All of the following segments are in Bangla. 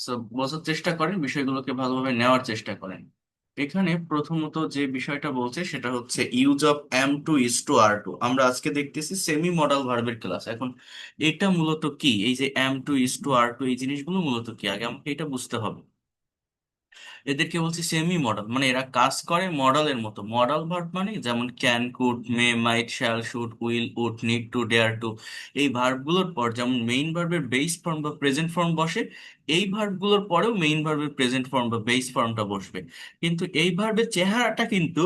সো বোঝার চেষ্টা করেন, বিষয়গুলোকে ভালোভাবে নেওয়ার চেষ্টা করেন। এখানে প্রথমত যে বিষয়টা বলছে সেটা হচ্ছে ইউজ অফ M2:R2। আমরা আজকে দেখতেছি সেমি মডাল ভার্বের ক্লাস। এখন এটা মূলত কি, এই যে M2:R2 এই জিনিসগুলো মূলত কি, আগে আমাকে এটা বুঝতে হবে। এদেরকে বলছি সেমি মডাল, মানে এরা কাজ করে মডালের মতো। মডাল ভার্ব মানে যেমন can, could, may, might, shall, should, will, would, need to, dare to. এই ভার্বগুলোর পর যেমন মেইন ভার্বের বেস ফর্ম বা প্রেজেন্ট ফর্ম বসে, এই ভার্বগুলোর পরেও মেইন ভার্বের প্রেজেন্ট ফর্ম বা বেস ফর্মটা বসবে। কিন্তু এই ভার্বের চেহারাটা কিন্তু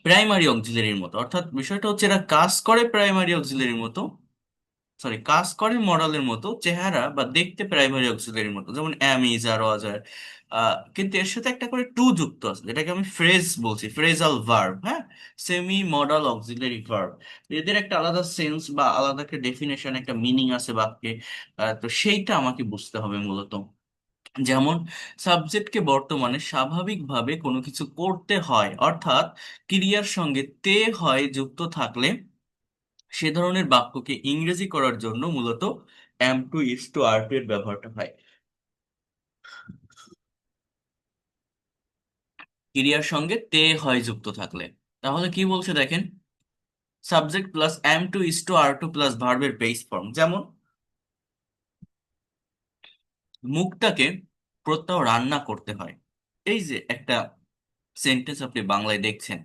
প্রাইমারি অক্সিলারির মতো, অর্থাৎ বিষয়টা হচ্ছে এরা কাজ করে প্রাইমারি অক্সিলারির মতো, সরি কাজ করে মডেলের মতো, চেহারা বা দেখতে প্রাইমারি অক্সিলারির মতো, যেমন অ্যাম, ইজ, আর, ওয়াজ, আর। কিন্তু এর সাথে একটা করে টু যুক্ত আছে, যেটাকে আমি ফ্রেজ বলছি, ফ্রেজাল ভার্ব। হ্যাঁ, সেমি মডাল অক্সিলারি ভার্ব। এদের একটা আলাদা সেন্স বা আলাদা একটা ডেফিনেশন, একটা মিনিং আছে বাক্যে। তো সেইটা আমাকে বুঝতে হবে মূলত। যেমন সাবজেক্টকে বর্তমানে স্বাভাবিকভাবে কোনো কিছু করতে হয়, অর্থাৎ ক্রিয়ার সঙ্গে তে হয় যুক্ত থাকলে সে ধরনের বাক্যকে ইংরেজি করার জন্য মূলত M2:R2 এর ব্যবহারটা হয়। ক্রিয়ার সঙ্গে তে হয় যুক্ত থাকলে। তাহলে কি বলছে দেখেন, সাবজেক্ট প্লাস M2:R2 প্লাস ভার্বের বেস ফর্ম। যেমন মুখটাকে প্রত্যহ রান্না করতে হয়। এই যে একটা সেন্টেন্স আপনি বাংলায় দেখছেন,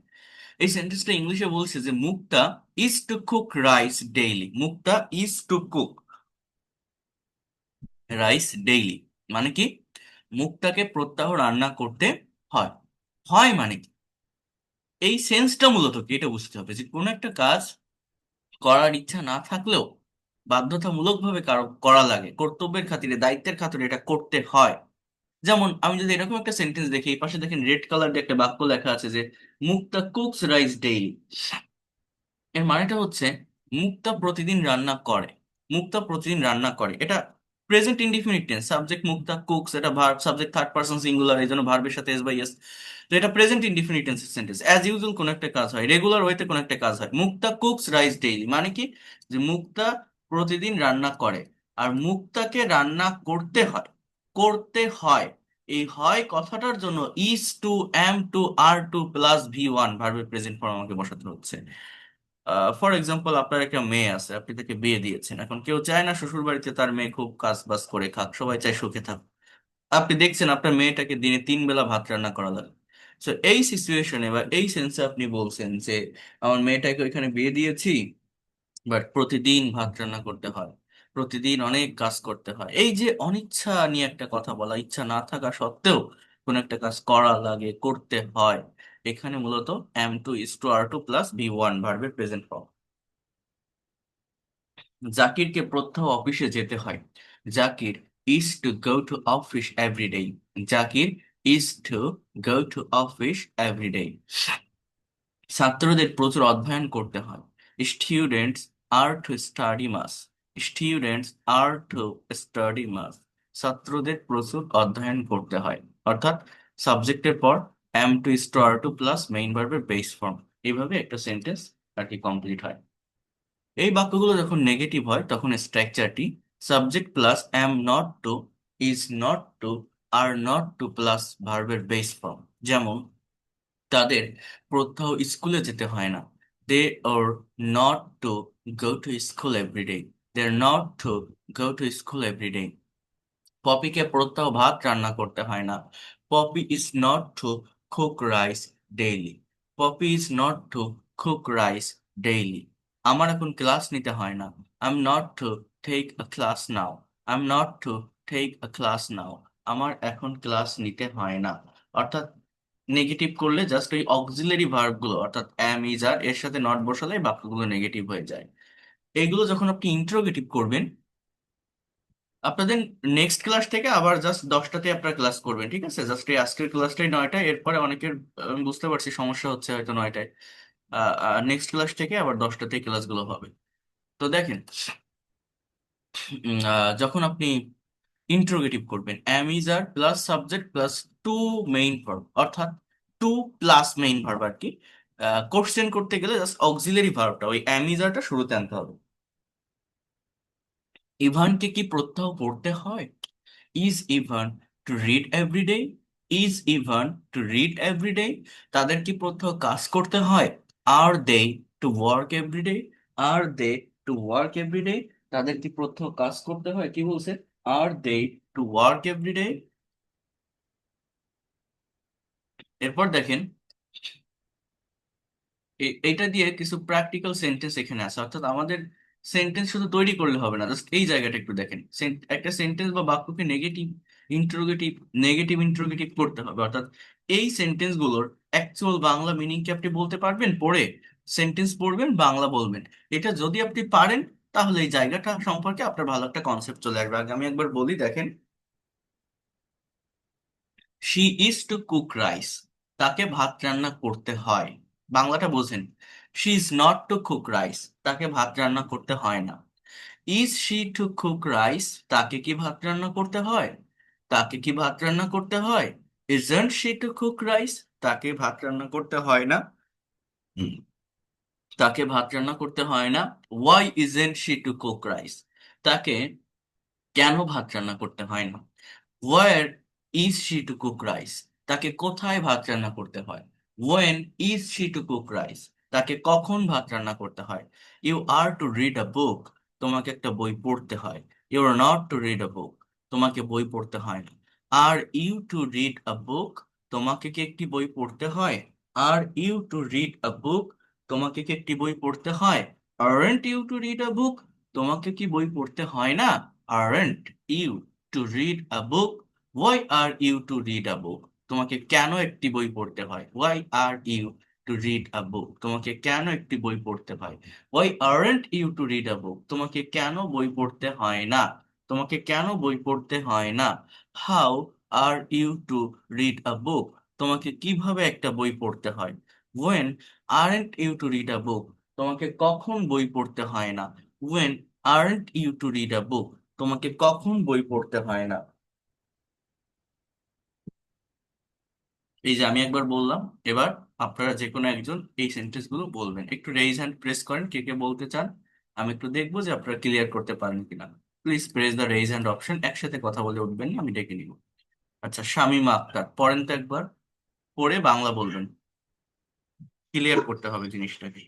এই সেন্টেন্সটা ইংলিশে বলছে যে Mukta is to cook rice daily. Mukta is to cook rice daily মানে কি, মুক্তাকে প্রত্যহ রান্না করতে হয়। হয় মানে কি, এই সেন্সটা মূলত কি এটা বুঝতে হবে, যে কোনো একটা কাজ করার ইচ্ছা না থাকলেও বাধ্যতামূলকভাবে কারো করা লাগে, কর্তব্যের খাতিরে, দায়িত্বের খাতিরে এটা করতে হয়। যেমন আমি যদি এরকম একটা সেন্টেন্স দেখি, এই পাশে দেখেন রেড কালার দিয়ে একটা বাক্য লেখা আছে যে মুক্তা কুকস রাইস ডেইলি। এর মানেটা হচ্ছে মুক্তা প্রতিদিন রান্না করে। মুক্তা প্রতিদিন রান্না করে, এটা প্রেজেন্ট ইনডিফিনিট টেন্স। সাবজেক্ট মুক্তা, কুকস এটা verb, subject third person singular, এই জন্য ভার্বের সাথে এস বাই এস। তো এটা present indefinite tense sentence. As usual কোন একটা কাজ হয়, রেগুলার ওয়েতে কোন একটা কাজ হয়। মুক্তা কুকস রাইস ডেইলি মানে কি, যে মুক্তা প্রতিদিন রান্না করে, আর মুক্তাকে রান্না করতে হয়। করতে হয়, এই হয় কথাটার জন্য M2:R2 প্লাস V1 ভার্বের প্রেজেন্ট ফর্ম আমাকে বসাতে হচ্ছে। ফর এক্সাম্পল, আপনার একটা মেয়ে আছে, আপনি তাকে বিয়ে দিয়েছেন। এখন কেউ চায় না শ্বশুর বাড়িতে তার মেয়ে খুব কাজ বাজ করে খাক, সবাই চায় সুখে থাক। আপনি দেখছেন আপনার মেয়েটাকে দিনে 3 বেলা ভাত রান্না করা লাগে। তো এই সিচুয়েশনে বা এই সেন্সে আপনি বলছেন যে আমার মেয়েটাকে ওইখানে বিয়ে দিয়েছি, বাট প্রতিদিন ভাত রান্না করতে হয়, প্রতিদিন অনেক কাজ করতে হয়। এই যে অনিচ্ছা নিয়ে একটা কথা বলা, ইচ্ছা না থাকা সত্ত্বেও কোন একটা কাজ করা লাগে, করতে হয়, এখানে মূলত M2:R2 প্লাস V1 ভার্বের প্রেজেন্ট ফর্ম। জাকিরকে প্রত্যহ অফিসে যেতে হয়। Zakir is to go to office everyday. Zakir is to go to office everyday. ছাত্রদের প্রচুর অধ্যয়ন করতে হয়। Students are to study much. Students are to study much. ছাত্রদের প্রচুর অধ্যয়ন করতে হয়, অর্থাৎ সাবজেক্টের পর M2:R2 প্লাস মেইন ভার্বের বেস ফর্ম। এইভাবে একটা সেন্টেন্স আর কি কমপ্লিট হয়। এই বাক্যগুলো যখন নেগেটিভ হয় তখন স্ট্রাকচারটি subject plus am not to, is not to, are not to plus ভার্বের বেস ফর্ম। যেমন তাদের প্রত্যহ স্কুলে যেতে হয় না। They are not to go to school everyday. They are not to go to school everyday. পপিকে প্রত্যহ ভাত রান্না করতে হয় না। Popi is not to cook rice daily. Popi is not to cook rice daily. আমার এখন ক্লাস নিতে হয় না। I am not to take a class now. I am not to take a class now. আমার এখন ক্লাস নিতে হয় না। অর্থাৎ নেগেটিভ করলে জাস্ট ওই অক্সিলারি ভার্ব গুলো, অর্থাৎ অ্যাম, ইজ, আর এর সাথে নট বসালে বাক্যগুলো নেগেটিভ হয়ে যায়। এইগুলো যখন আপনি ইন্টারোগেটিভ করবেন, আপনাদের নেক্সট ক্লাস থেকে আবার জাস্ট 10টাতে আপনার ক্লাস করবেন, ঠিক আছে? জাস্ট এই আজকের ক্লাসটাই 9টায়, এরপরে অনেকের আমি বুঝতে পারছি সমস্যা হচ্ছে হয়তো 9টায়। নেক্সট ক্লাস থেকে আবার 10টাতে ক্লাসগুলো হবে। তো দেখেন, যখন আপনি ইন্টারোগেটিভ করবেন, am, is, are plus subject plus to main verb, অর্থাৎ টু প্লাস মেইন ভার্ব আর কি। কোশ্চেন করতে গেলে জাস্ট অক্সিলারি ভার্বটা, ওই অ্যাম, ইজ, আরটা শুরুতে আনতে হবে। ইভানকে কি প্রত্যহ পড়তে হয়? Is Ivan to read everyday? Is Ivan to read everyday? তাদের কি প্রত্যহ কাজ করতে হয়? Are they to work everyday? Are they to work everyday? তাদের কি প্রত্যহ কাজ করতে হয়? কি বলছে? Are they to work everyday? এরপর দেখেন, এটা দিয়ে কিছু প্র্যাকটিক্যাল সেন্টেন্স এখানে আছে, অর্থাৎ আমাদের সেন্টেন্স শুধু তৈরি করলে হবে না। জাস্ট এই জায়গাটা একটু দেখেন, একটা সেন্টেন্স বা বাক্যকে নেগেটিভ ইন্টারোগেটিভ করতে হবে, অর্থাৎ এই সেন্টেন্স গুলোর অ্যাকচুয়াল বাংলা মিনিং কি আপনি বলতে পারবেন? পড়ে সেন্টেন্স পড়বেন, বাংলা বলবেন। এটা যদি আপনি পারেন, তাহলে এই জায়গাটা সম্পর্কে আপনার ভালো একটা কনসেপ্ট চলে আসবে। আগে আমি একবার বলি, দেখেন। She is to cook rice. তাকে ভাত রান্না করতে হয়। বাংলাটা বোঝেন। She is not to cook rice. তাকে ভাত রান্না করতে হয় না। Is she to cook rice. তাকে কি ভাত রান্না করতে হয়? তাকে কি ভাত রান্না করতে হয়? Isn't she to cook rice. তাকে ভাত রান্না করতে হয় না। হুম, তাকে ভাত রান্না করতে হয় না। Why isn't she to cook rice. তাকে কেন ভাত রান্না করতে হয় না? Where is she to cook rice. তাকে কোথায় ভাত রান্না করতে হয়? When is she to cook rice. তাকে কখন ভাত রান্না করতে হয়? You are to read a book. তোমাকে একটা বই পড়তে হয়। You are not to read a book. তোমাকে বই পড়তে হয় না। Are you to read a book. তোমাকে কি একটি বই পড়তে হয়? Are you to read a book. তোমাকে কি একটি বই পড়তে হয়? Aren't you to read a book. তোমাকে কি বই পড়তে হয় না? Aren't you to read a book? Why are you to read a book. তোমাকে কেন একটি বই পড়তে হয়? Why are you to read a book. তোমাকে কেন একটি বই পড়তে হয়? Why aren't you to read a book. তোমাকে কেন বই পড়তে হয় না? তোমাকে কেন বই পড়তে হয় না? How are you to read a book. তোমাকে কিভাবে একটা বই পড়তে হয়? When aren't you to read a book. তোমাকে কখন বই পড়তে হয় না? When aren't you to read a book. তোমাকে কখন বই পড়তে হয় না? এই যে আমি একবার বললাম, এবার আপনারা যে কোনো একজন এই সেন্টেন্স গুলো বলবেন। একটু রেইজ হ্যান্ড প্রেস করেন, কে কে বলতে চান। আমি একটু দেখবো যে আপনারা ক্লিয়ার করতে পারেন কিনা। Please press the raise hand option. একসাথে কথা বলে উঠবেন না, আমি ডেকে নিব। আচ্ছা, শামীমা আক্তার, পড়েন তো একবার। পড়ে বাংলা বলবেন। ক্লিয়ার করতে হবে জিনিসটাকে।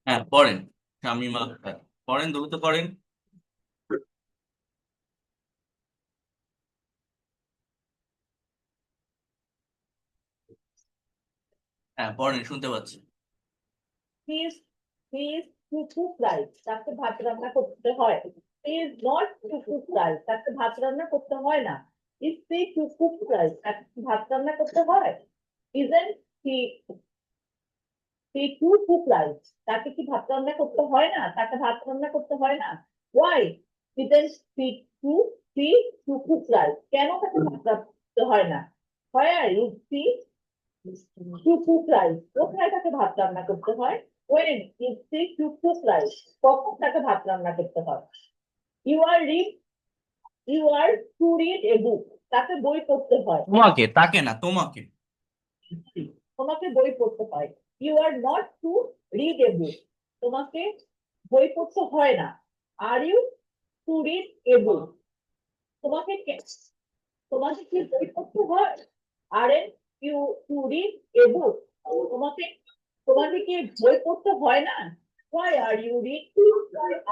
হ্যাঁ, পড়েন। শামীমা আক্তার, পড়েন, দ্রুত পড়েন। হ্যাঁ, পড়েন, শুনতে পাচ্ছি। He is to cook rice. তাকে ভাত রান্না করতে হয়। He is not to cook rice. তাকে ভাত রান্না করতে হয় না। Is she to cook rice. তাকে ভাত রান্না করতে হয়। Isn't he she to cook rice. তাকে কি ভাত রান্না করতে হয় না? তাকে ভাত রান্না করতে হয় না। Why isn't she to she to cook rice. কেন তাকে ভাত রান্না করতে হয় না? Where is she to cook rice. কোথায় তাকে ভাত রান্না করতে হয়? When is she to cook rice. কখন তাকে ভাত রান্না করতে হয়? You are read you are to read a book. তাকে বই পড়তে হয়। তোমাকে, তাকে না, তোমাকে। তোমাকে বই পড়তে হয়। You are not to read a book. তোমাকে বই পড়তে হয় না। Are you to read a book. তোমাকে তোমাকে কি বই পড়তে হয়? Aren't you to read a book. তোমাকে তোমাকে কি বই পড়তে হয় না? Why are you read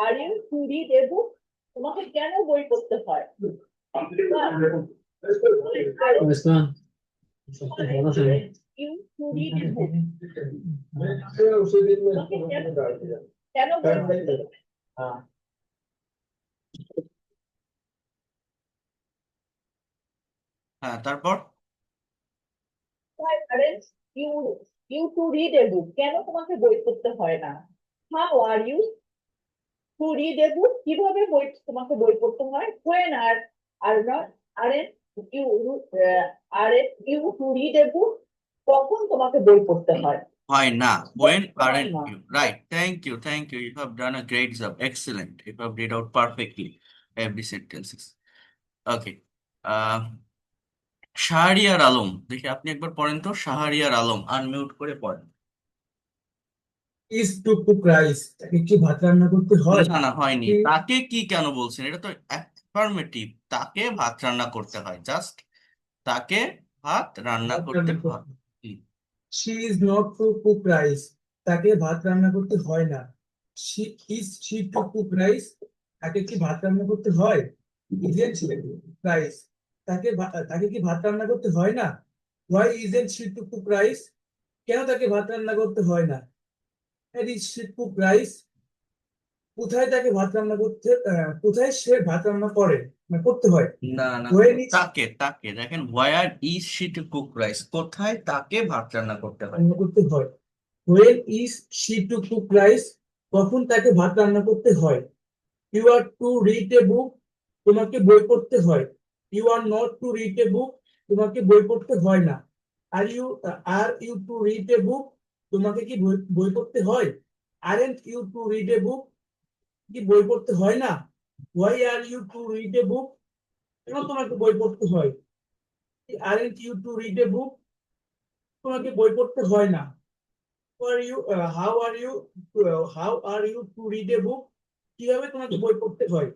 are you to read a book? তোমাকে কেন বই পড়তে হয়? You to read a book. তোমাকে কেন বই পড়তে হয়? হ্যাঁ, তারপর। Why aren't you to read a book? কেন তোমাকে বই পড়তে হয় না? How are you to read a book? কিভাবে বই তোমাকে বই পড়তে হয়? When are not aren't you aren't you to read a book? কখন তোমাকে বই পড়তে হয়? হয় না। When হয় aren't না। you? Right. Thank you. Thank you. You have done a great job. Excellent. You have read out perfectly every sentences. Okay. Shahriar Alam, দেখি আপনি একবার পড়েন তো, শাহরিয়ার আলম আনমিউট করে পড়েন। ইজ টু কুক রাইস, তাকে কি ভাত রান্না করতে হয়? না না, হয়নি। কি তাকে কি কেন বলছেন? এটা তো অ্যাফার্মেটিভ। তাকে ভাত রান্না করতে হয়, জাস্ট তাকে ভাত রান্না ভাত করতে রান্না হয়। করতে হয়? হুম। She is not to cook rice, তাকে ভাত রান্না করতে হয় না। শি টু কুক রাইস, তাকে কি ভাত রান্না করতে হয়? ইজেন্ট রাইস, তাকে কি ভাত রান্না করতে হয় না? Why isn't she to cook rice, কেন তাকে ভাত রান্না করতে হয় না? ইজ শি কুক রাইস, কোথায় তাকে ভাত রান্না করতে কোথায় সে ভাত রান্না করে, মানে করতে হয়? না না, হোয়েন ইজ তাকে তাকে দেখেন, where is she to cook rice, কোথায় তাকে ভাত রান্না করতে হয়। রান্না করতে হয়? When is she to cook rice, কখন তাকে ভাত রান্না করতে হয়? You are to read a book, তোমাকে বই পড়তে হয়। You are not to read a book, তোমাকে বই পড়তে হয় না। Are you to read a book, তোমাকে কি বই বই পড়তে হয়? Aren't you to read a বুক, কি বই পড়তে হয় না? Why are you to read a book, কেন তোমাকে বই পড়তে হয়? Aren't you to read a book, তোমাকে বই পড়তে হয় না। How are you to read a book, কিভাবে তোমাকে বই পড়তে হয়?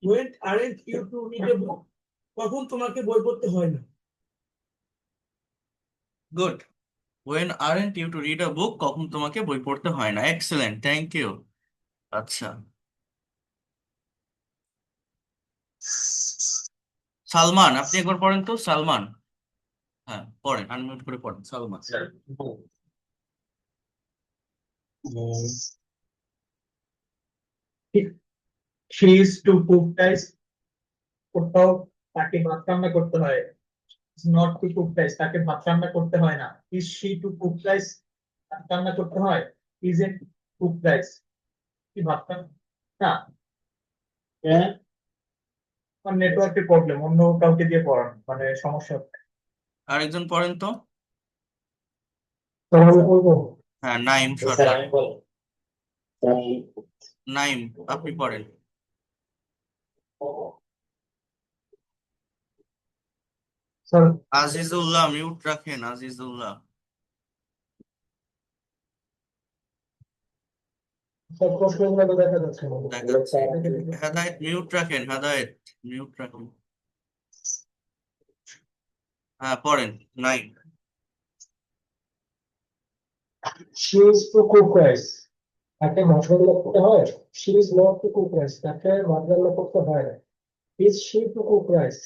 when aren't you to read a book, কখন তোমাকে বই পড়তে হয় না? Good. When aren't you to read a book, কখন তোমাকে বই পড়তে হয় না। Excellent, thank you. আচ্ছা, সালমান আপনি একবার পড়েন তো, সালমান। হ্যাঁ পড়েন, আনমিউট করে পড়েন, Salman. She is to cook rice, কোথাও তাকে ভাত রান্না করতে হয়। নট টু কুক রাইস, তাকে ভাত রান্না করতে হয় না। Is she to cook rice, ভাত রান্না করতে হয়। ইজ এ কুক রাইস, কি ভাত রান্না না? হ্যাঁ, নেটওয়ার্কের প্রবলেম, অন্য কাউকে দিয়ে পড়ান, মানে সমস্যা হচ্ছে। আরেকজন পড়েন তো। তো আমি বলবো, হ্যাঁ, নাইম স্যার সরকার। আমি বলবো। নাইম, আপনি পড়েন। স্যার, আজিজুল্লাহ মিউট রাখেন, আজিজুল্লাহ। সব প্রশ্নগুলো তো দেখা যাচ্ছে না। দেখাচ্ছি। হেদায়েত মিউট রাখেন, হেদায়েত মিউট রাখেন। হ্যাঁ পড়েন, Naim. She is to cook rice, তাকে ভাত রান্না করতে হয়। She is not to cook rice, তাকে ভাত রান্না করতে হয় না। Is she to cook rice,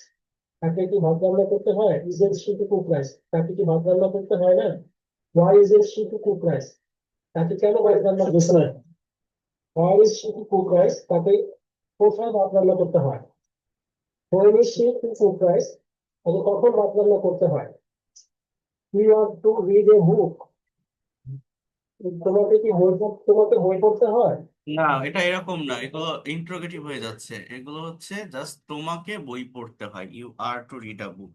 তাকে কি ভাত রান্না করতে হয়? Isn't she to cook rice, তাকে কি ভাত রান্না করতে হয় না? Why isn't she to cook rice, তাকে কেন ভাত রান্না করতে হয়? Why is she to cook rice, তাকে কোথায় ভাত রান্না করতে হয়? When is she to cook rice, তাকে কখন ভাত রান্না করতে হয়? You are to read a book, তোমাকে কি তোমাকে বই পড়তে হয়? না, এটা এরকম না, এগুলো ইন্ট্রোগেটিভ হয়ে যাচ্ছে। এগুলো হচ্ছে জাস্ট তোমাকে বই পড়তে হয়। You are to read a book,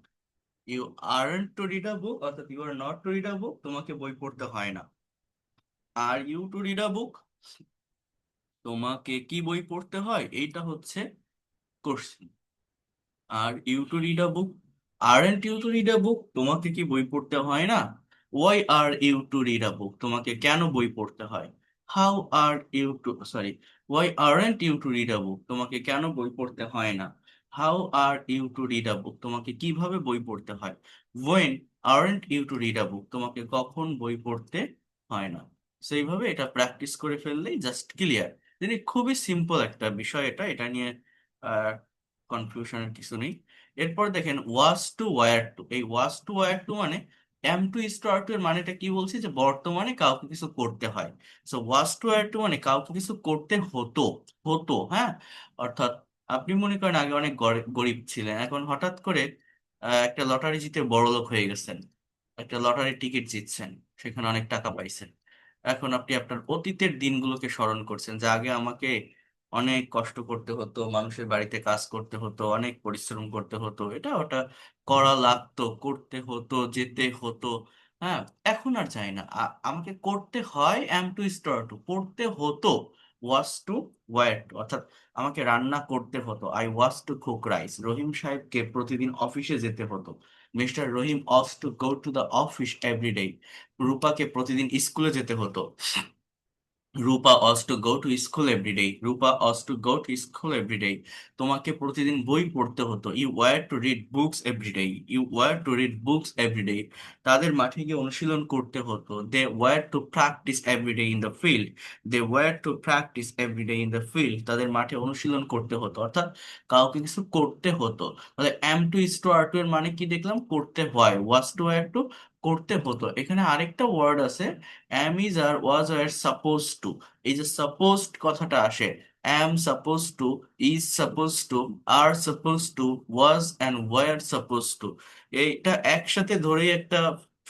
you aren't to read a book, অর্থাৎ you are not to read a book, তোমাকে বই পড়তে হয় না। Are you to read a book, তোমাকে কি বই পড়তে হয়, এইটা হচ্ছে question. Are you to read a book, aren't you to read a book, তোমাকে কি বই পড়তে হয় না। Why are you to read a book, তোমাকে কেন বই পড়তে হয়। How are you to, sorry, why aren't you to read a book, তোমাকে কেন বই পড়তে হয় না। How are you to read a book, তোমাকে কিভাবে বই পড়তে হয়। When aren't you to read a book, তোমাকে কখন বই পড়তে হয় না। সেইভাবে এটা প্র্যাকটিস করে ফেললেই জাস্ট ক্লিয়ার। যদি খুবই সিম্পল একটা বিষয়, এটা এটা নিয়ে কনফিউশনের কিছু নেই। এরপর দেখেন ওয়াজ টু ওয়ার টু। এই ওয়াজ টু ওয়ার টু মানে am to is to are to এর মানেটা কি বলছি, যে বর্তমানে কাউকে কিছু করতে হয়। So was to were to মানে কাউকে কিছু করতে হতো, হতো, হ্যাঁ। অর্থাৎ আপনি মনে করেন আগে অনেক গরিব ছিলেন, এখন হঠাৎ করে একটা লটারি জিতে বড়লোক হয়ে গেছেন। একটা লটারি টিকিট জিতছেন, সেখানে অনেক টাকা পাইছেন। এখন আপনি আপনার অতীতের দিনগুলোকে স্মরণ করছেন, যে আগে আমাকে অনেক কষ্ট করতে হতো, মানুষের বাড়িতে কাজ করতে হতো, অনেক পরিশ্রম করতে হতো, এটা ওটা করা লাগতো, করতে হতো, যেতে হতো। হ্যাঁ, এখন আর চাই না, আমাকে করতে হয় এম টু স্টার টু, পড়তে হতো, ওয়াজ টু ওয়ার টু, অর্থাৎ আমাকে রান্না করতে হতো। I was to cook rice. Rahim সাহেবকে প্রতিদিন অফিসে যেতে হতো। Mister Rahim of to go to the office everyday. রূপাকে প্রতিদিন স্কুলে যেতে হতো। Rupa was to go to school everyday. Rupa was to go to school everyday. তোমাকে প্রতিদিন বই পড়তে হতো। You were to read books everyday. You were to read books everyday. তাদের মাঠে গিয়ে অনুশীলন করতে হতো। They were to practise everyday in the field. They were to practise everyday in the field. তাদের মাঠে অনুশীলন করতে হতো, অর্থাৎ কাউকে কিছু করতে হতো। তাহলে am to is to are to এর মানে কি দেখলাম? করতে হয়। ওয়াজ টু ওয়ার টু করতে হতো। এখানে আরেকটা ওয়ার্ড আছে, am is R was R supposed to। এই যে supposed কথাটা আসে, am supposed to, is supposed to, are supposed to, was and were supposed to, এইটা একসাথে ধরে একটা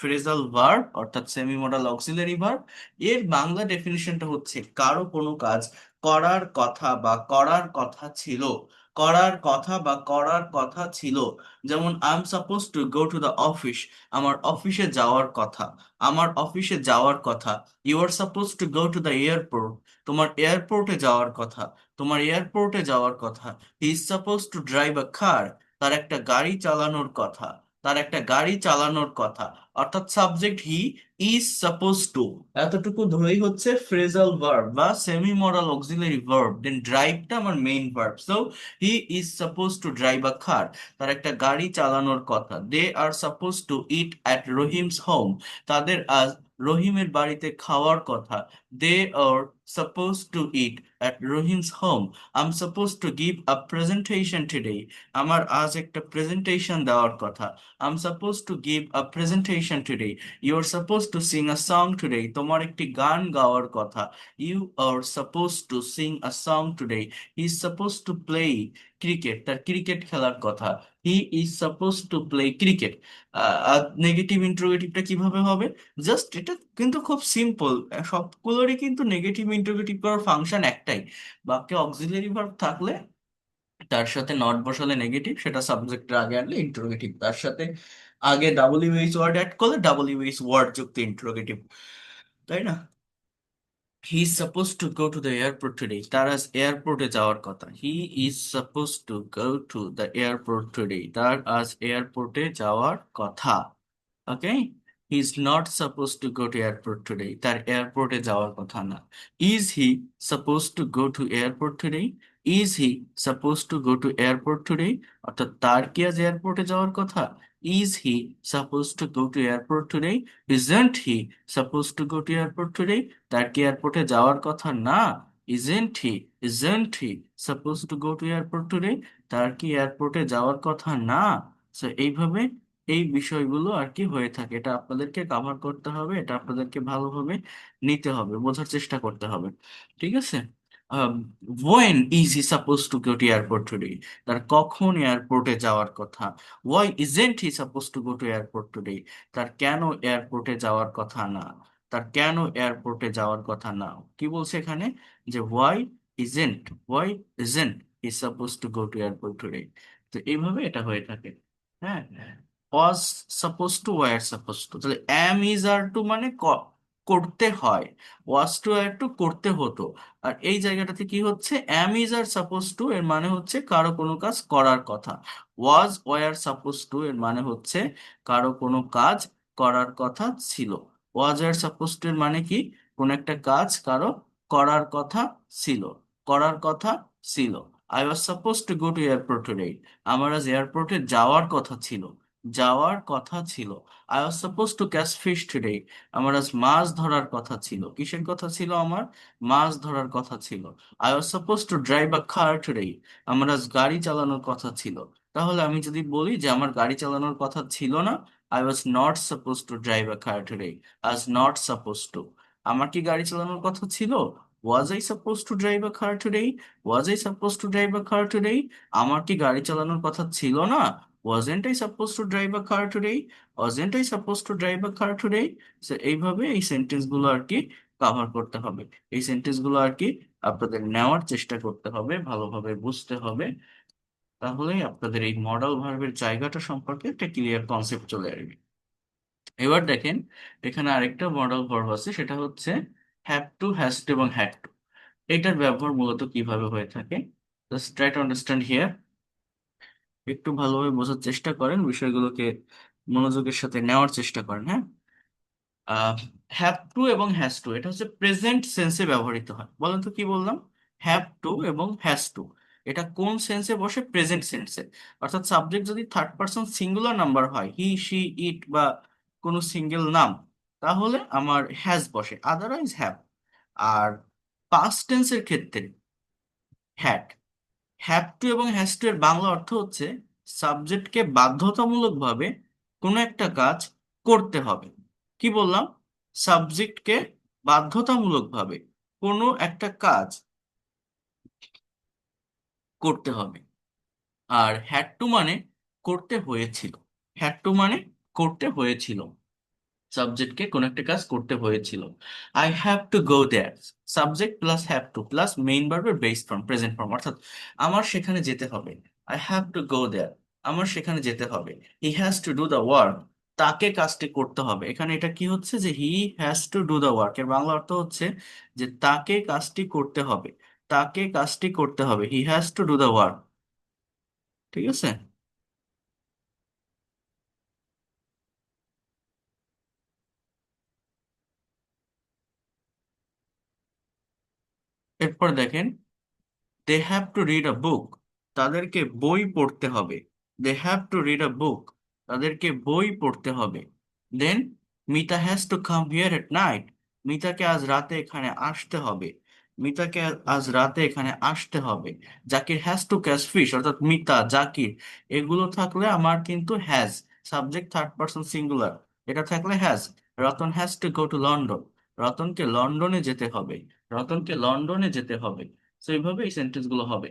ফ্রেজাল ভার্ব, অর্থাৎ সেমি মডাল অক্সিলারি ভার্ব। এর বাংলা ডেফিনিশনটা হচ্ছে কারো কোনো কাজ করার কথা বা করার কথা ছিল। করার কথা বা করার কথা ছিল। যেমন I am suppose to go to the office, আমার অফিসে যাওয়ার কথা। আমার অফিসে যাওয়ার কথা। You are suppose to go to the airport, তোমার এয়ারপোর্টে যাওয়ার কথা। তোমার এয়ারপোর্টে যাওয়ার কথা। He is suppose to drive a car, তার একটা গাড়ি চালানোর কথা। তার একটা গাড়ি চালানোর কথা, অর্থাৎ subject he is suppose to, এতটুকু ধরেই হচ্ছে ফ্রেজাল ভার্ব বা semi modal auxiliary verb. Then ড্রাইভটা আমার main verb. So he is suppose to drive a car, তার একটা গাড়ি চালানোর কথা। They are suppose to eat at Rahim's home, তাদের আজ রহিমের বাড়িতে খাওয়ার কথা। They are suppose to eat at Rahim's home. I am suppose to give a presentation today, আমার আজ একটা প্রেজেন্টেশন দেওয়ার কথা। I am suppose to give a presentation today. You are suppose to sing a song today, তোমার একটি গান গাওয়ার কথা। You are suppose to sing a song today. He is suppose to play cricket, তার ক্রিকেট খেলার কথা। He is suppose to play cricket. Negative ইন্টারোগেটিভটা কিভাবে হবে? জাস্ট এটা কিন্তু খুব সিম্পল। সবগুলোরই কিন্তু নেগেটিভ ইন্টারোগেটিভ করার ফাংশন একটাই। বাক্যে অক্সিলারি ভার্ব থাকলে তার সাথে নট বসালে নেগেটিভ, সেটা সাবজেক্টের আগে আনলে ইন্টারোগেটিভ, তার সাথে আগে ডাব্লিউএইচ ওয়ার্ড অ্যাড করলে ডাব্লিউএইচ ওয়ার্ড যুক্ত ইন্টারোগেটিভ, তাই না? He is suppose to go to the airport today, তার আজ এয়ারপোর্টে যাওয়ার কথা। He is suppose to go to the airport today, তার আজ এয়ারপোর্টে যাওয়ার কথা। Okay, he is not suppose to go to airport today, তার এয়ারপোর্টে যাওয়ার কথা না। Is he suppose to go to airport today? Is he suppose to go to airport today, অর্থাৎ তার কি আজ এয়ারপোর্টে যাওয়ার কথা? Is he suppose to go to airport today? Isn't he suppose to go to airport today, তার কি এয়ারপোর্টে যাওয়ার কথা না? Isn't he suppose to go to airport today, তার কি এয়ারপোর্টে যাওয়ার কথা না? তো এইভাবে এই বিষয়গুলো আর কি হয়ে থাকে। এটা আপনাদেরকে কাভার করতে হবে, এটা আপনাদেরকে ভালোভাবে নিতে হবে, বোঝার চেষ্টা করতে হবে। ঠিক আছে? When is he suppose to go to airport today, তার কখন এয়ারপোর্টে যাওয়ার কথা। Why isn't he suppose to go to airport today, তার কেন এয়ারপোর্টে যাওয়ার কথা না। তার কেন এয়ারপোর্টে যাওয়ার কথা না। কি বলছে এখানে? যে Y isn't he suppose to go to airport today. তো এইভাবে এটা হয়ে থাকে। হ্যাঁ, ওয়াজ suppose two, war suppose two, তাহলে এম ইজ আর টু মানে করতে হয়। ওয়াজ টু আর টু করতে হতো। আর এই জায়গাটাতে কি হচ্ছে, am is are suppose to এর মানে হচ্ছে কারো কোনো কাজ করার কথা। ওয়াজ ওয়ার সাপোজ টু এর মানে হচ্ছে কারো কোনো কাজ করার কথা ছিল। ওয়াজ ওয়ার সাপোজ টু এর মানে কি? কোন একটা কাজ কারো করার কথা ছিল। করার কথা ছিল। I was suppose to go to airport today, আমার আজ এয়ারপোর্টে যাওয়ার কথা ছিল। যাওয়ার কথা ছিল। I was suppose two catch fish today, আমার আজ মাছ ধরার কথা ছিল। কিসের কথা ছিল আমার? মাছ ধরার কথা ছিল। I was suppose to drive a car today, আমার আজ গাড়ি চালানোর কথা ছিল। তাহলে আমি যদি বলি যে আমার গাড়ি চালানোর কথা ছিল না, I was not suppose to drive a car today, আজ নট সাপোজ টু। আমার কি গাড়ি চালানোর কথা ছিল? Was I suppose to drive a car today? Was I suppose to drive a car today? আমার কি গাড়ি চালানোর কথা ছিল না? Wasn't I supposed to drive a car today? Wasn't I supposed to drive a car today? So এইভাবে এই সেন্টেন্স গুলো আর কি কভার করতে হবে। এই সেন্টেন্স গুলো আর কি আপনাদের নেওয়ার চেষ্টা করতে হবে, ভালোভাবে বুঝতে হবে। তাহলেই আপনাদের এই মডাল ভার্বের জায়গাটা সম্পর্কে একটা ক্লিয়ার কনসেপ্ট চলে আসবে। এবার দেখেন, এখানে আরেকটা মডাল ভার্ব আছে, সেটা হচ্ছে হ্যাভ টু, হ্যাজ টু এবং হ্যাড টু। এটার ব্যবহার মূলত কিভাবে হয়ে থাকে, just try to understand here. একটু ভালোভাবে বোঝার চেষ্টা করেন, বিষয়গুলোকে মনোযোগের সাথে নেওয়ার চেষ্টা করেন, হ্যাঁ। হ্যাভ টু এবং হ্যাজ টু এটা হচ্ছে প্রেজেন্ট সেন্সে ব্যবহৃত হয়। বলেন তো কি বললাম? হ্যাভ টু এবং হ্যাজ টু এটা কোন সেন্সে বসে? প্রেজেন্ট সেন্সে। অর্থাৎ সাবজেক্ট যদি থার্ড পারসন সিঙ্গুলার নাম্বার হয়, হি, শি, ইট বা কোনো সিঙ্গেল নাম, তাহলে আমার হ্যাজ বসে, আদারওয়াইজ হ্যাভ। আর পাস্ট টেন্সের ক্ষেত্রে হ্যাড। হ্যাভ টু এবং হ্যাজ টু এর বাংলা অর্থ হচ্ছে সাবজেক্টকে বাধ্যতামূলকভাবে কোনো একটা কাজ করতে হবে। কি বললাম? সাবজেক্টকে বাধ্যতামূলকভাবে কোনো একটা কাজ করতে হবে। আর হ্যাড টু মানে করতে হয়েছিল। হ্যাড টু মানে করতে হয়েছিল, সাবজেক্টকে কোনো একটা কাজ করতে হয়েছিল। I have to go there, subject plus have to plus main ভার্বের বেস ফর্ম প্রেজেন্ট ফর্ম, অর্থাৎ আমার সেখানে যেতে হবে। I have to go there, আমার সেখানে যেতে হবে। He has to do the work, তাকে কাজটি করতে হবে। এখানে এটা কি হচ্ছে যে he has to do the work এর বাংলা অর্থ হচ্ছে যে তাকে কাজটি করতে হবে, তাকে কাজটি করতে হবে, he has to do the work. ঠিক আছে। এরপর দেখেন, they have to read a book, তাদেরকে বই পড়তে হবে। They have to read a book, তাদেরকে বই পড়তে হবে। Then Mita has to come here at night, মিতাকে আজ রাতে এখানে আসতে হবে। মিতাকে আজ রাতে এখানে আসতে হবে। Zakir has to catch fish, অর্থাৎ মিতা, জাকির এগুলো থাকলে আমার কিন্তু has, subject third person singular, এটা থাকলে has. Ratan has to go to London, রতনকে লন্ডনে যেতে হবে, রতনকে লন্ডনে যেতে হবে। তো এইভাবে এই সেন্টেন্স গুলো হবে।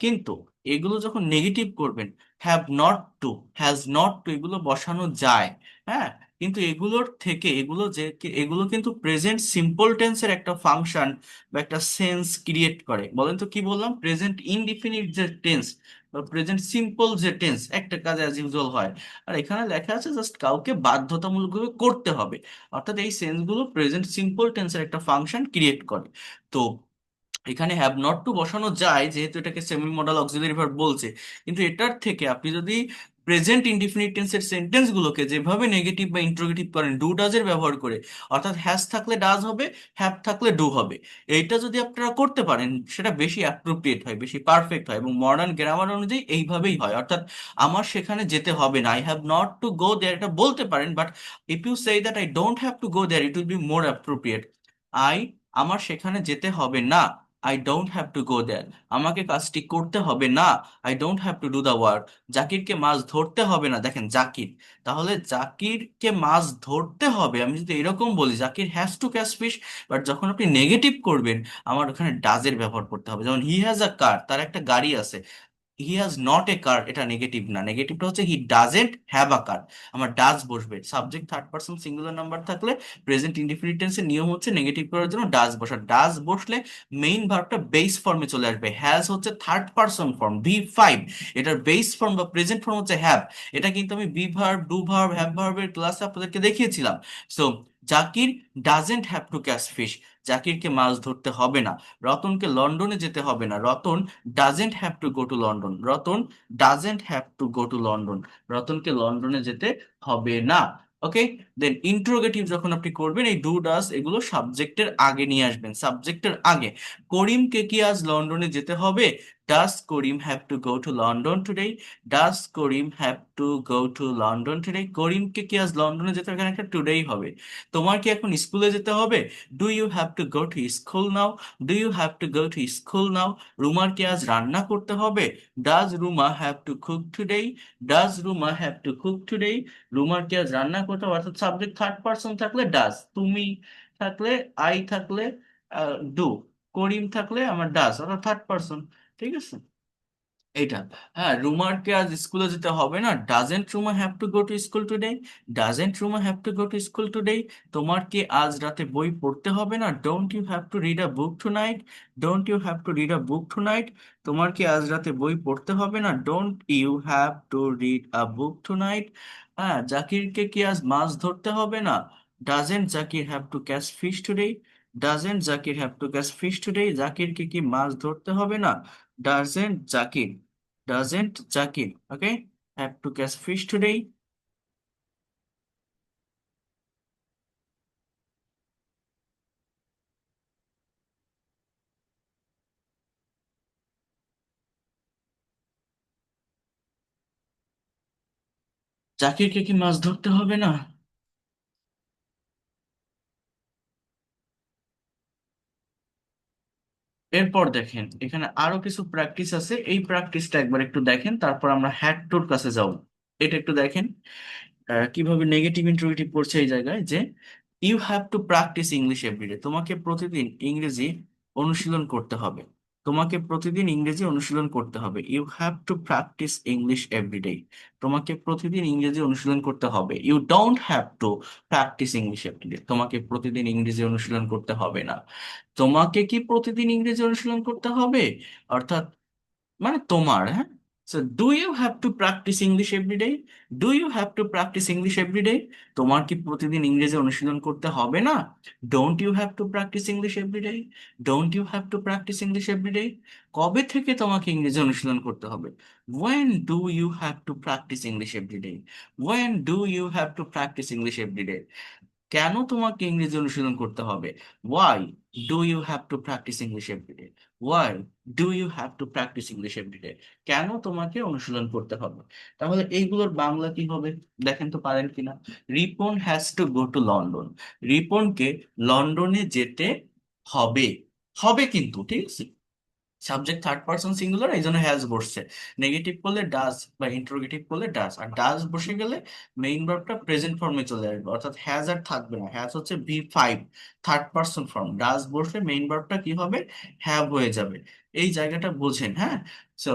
কিন্তু এগুলো যখন নেগেটিভ করবেন, have not to, has not to এগুলো বসানো যায়, হ্যাঁ। কিন্তু এগুলোর থেকে এগুলো কিন্তু প্রেজেন্ট সিম্পল টেন্সের একটা ফাংশন বা একটা সেন্স ক্রিয়েট করে। বলেন তো কি বললাম? প্রেজেন্ট ইনডিফিনিট যে টেন্স বা প্রেজেন্ট সিম্পল যে টেন্স, একটা কাজ অ্যাজ ইউজুয়াল হয়, আর এখানে লেখা আছে জাস্ট কাউকে বাধ্যতামূলকভাবে করতে হবে। অর্থাৎ এই সেন্সগুলো প্রেজেন্ট সিম্পল টেন্সের একটা ফাংশন ক্রিয়েট করে। তো এখানে হ্যাভ নট টু বসানো যায় যেহেতু এটাকে সেমি মডাল অক্সিলারি ভার্ব বলছে। কিন্তু এটার থেকে আপনি যদি প্রেজেন্ট ইনডিফিনিট টেন্সের সেন্টেন্স গুলোকে যেভাবে নেগেটিভ বা ইন্টারোগেটিভ করেন ডু ডাজ এর ব্যবহার করে, অর্থাৎ হ্যাজ থাকলে ডাজ হবে, হ্যাভ থাকলে ডু হবে, এইটা যদি আপনারা করতে পারেন সেটা বেশি অ্যাপ্রোপ্রিয়েট হয়, বেশি পারফেক্ট হয় এবং মডার্ন গ্রামার অনুযায়ী এইভাবেই হয়। অর্থাৎ আমার সেখানে যেতে হবে না, I have not to go there এটা বলতে পারেন, but if you say that I don't have to go there it will be more appropriate. I, আমার সেখানে যেতে হবে না, I don't have to go there, আমাকে কাজটি করতে হবে না, I don't have to do the work. জাকিরকে মাছ ধরতে হবে না, দেখেন জাকির, তাহলে জাকিরকে মাছ ধরতে হবে আমি যদি এরকম বলি Zakir has to catch fish, but যখন আপনি নেগেটিভ করবেন আমার ওখানে ডাজের ব্যবহার করতে হবে। যেমন হি হ্যাজ আ কার, তার একটা গাড়ি আছে। হি হ্যাজ নট এ কার এটা নেগেটিভ না, নেগেটিভটা হচ্ছে হি ডাজেন্ট হ্যাভ আ কার। আমার ডাজ বসবে, subject third person singular number থাকলে প্রেজেন্ট ইনডিফিনিট টেন্সের নিয়ম হচ্ছে নেগেটিভ করার জন্য ডাজ বসা। ডাজ বসলে মেইন ভার্বটা বেস ফর্মে চলে আসবে। হ্যাজ হচ্ছে থার্ড পারসন ফর্ম V5, এটার বেস ফর্ম বা প্রেজেন্ট ফর্ম হচ্ছে হ্যাভ। এটা কিন্তু আমি be verb, do verb, have ভার্বের ক্লাসে আপনাদেরকে দেখিয়েছিলাম। So Zakir doesn't have to catch fish, জাকিরকে মাছ ধরতে হবে না। রতনকে লন্ডনে যেতে হবে না, Ratan doesn't have to go to London, Ratan doesn't have to go to London, রতনকে লন্ডনে যেতে হবে না। ওকে। দেন ইন্টারোগেটিভ যখন আপনি করবেন এই ডু ডাজ এগুলো সাবজেক্টের আগে নিয়ে আসবেন, সাবজেক্টের আগে। করিমকে কি আজ লন্ডনে যেতে হবে? Does Karim have to go to London today, does Karim have to go to London today, করিমকে কি আজ লন্ডনে যেতে হবে? এখানে একটা টুডেই হবে। তোমার কি এখন স্কুলে যেতে হবে? Do you have to go to school now, do you have to go to school now. রুমার কি আজ রান্না করতে হবে? Does Ruma have to cook today, does Ruma have to cook today. রুমার কি আজ রান্না করতে হবে? অর্থাৎ সাবজেক্ট থার্ড পারসন থাকলে ডাজ, তুমি থাকলে আই থাকলে ডু, করিম থাকলে আমার ডাজ, অর্থাৎ থার্ড পারসন। ঠিক আছে। এইটা, হ্যাঁ, রুমারকে আজ স্কুলে যেতে হবে না, doesn't Ruma have to go to school today, doesn't Ruma have to go to school today. তোমার কি আজ রাতে বই পড়তে হবে না? Don't you have to read a book tonight, don't you have to read a book tonight. তোমার কি আজ রাতে বই পড়তে হবে না? Don't you have to read a book tonight. হ্যাঁ, জাকিরকে কি আজ মাছ ধরতে হবে না? Doesn't Zakir have to catch fish today, doesn't Zakir have to catch fish today, জাকিরকে কি মাছ ধরতে হবে না? Doesn't Zakir, doesn't Zakir, okay, have to catch fish today? জাকিরকে কি মাছ ধরতে হবে না? এরপর দেখেন এখানে আরো কিছু প্র্যাকটিস আছে, এই প্র্যাকটিসটা একবার একটু দেখেন, তারপর আমরা হ্যাড টুর কাছে যাব। এটা একটু দেখেন কিভাবে নেগেটিভ ইন্টারোগেটিভ করছে এই জায়গায়, যে you have to practise English everyday, তোমাকে প্রতিদিন ইংরেজি অনুশীলন করতে হবে। তোমাকে প্রতিদিন ইংরেজি অনুশীলন করতে হবে, you have to practise English everyday. তোমাকে প্রতিদিন ইংরেজি অনুশীলন করতে হবে, you don't have to practise English everyday, তোমাকে প্রতিদিন ইংরেজি অনুশীলন করতে হবে না। তোমাকে কি প্রতিদিন ইংরেজি অনুশীলন করতে হবে, অর্থাৎ মানে তোমার, হ্যাঁ। So do you have to practise English everyday? Do you have to practise English everyday? তোমার কি প্রতিদিন ইংরেজি অনুশীলন করতে হবে না? Don't you have to practise English everyday? Don't you have to practise English everyday? কবে থেকে তোমাকে ইংরেজি অনুশীলন করতে হবে? when do you have to practice English every day? when do you have to practice English every day? কেন তোমাকে ইংরেজি অনুশীলন করতে হবে? Why do you have to practise English everyday? Why do you have to practise English everyday? কেন তোমাকে অনুশীলন করতে হবে? তাহলে এইগুলোর বাংলা কি হবে দেখেন তো, পারেন কিনা। Ripon has to go to London, রিপনকে লন্ডনে যেতে হবে, হবে কিন্তু, ঠিক আছে। সাবজেক্ট থার্ড পারসন সিঙ্গুলার, এই জন্য হ্যাজ বসছে। নেগেটিভ করলে ডাজ বা ইন্টারোগেটিভ করলে ডাজ, আর ডাজ বসে গেলে মেইন ভার্বটা প্রেজেন্ট ফর্মে চলে আসবে, অর্থাৎ হ্যাজ আর থাকবে না। হ্যাজ হচ্ছে V5 third person form, does বসলে মেইন ভার্বটা কি হবে, হ্যাভ হয়ে যাবে। এই জায়গাটা বোঝেন, হ্যাঁ। So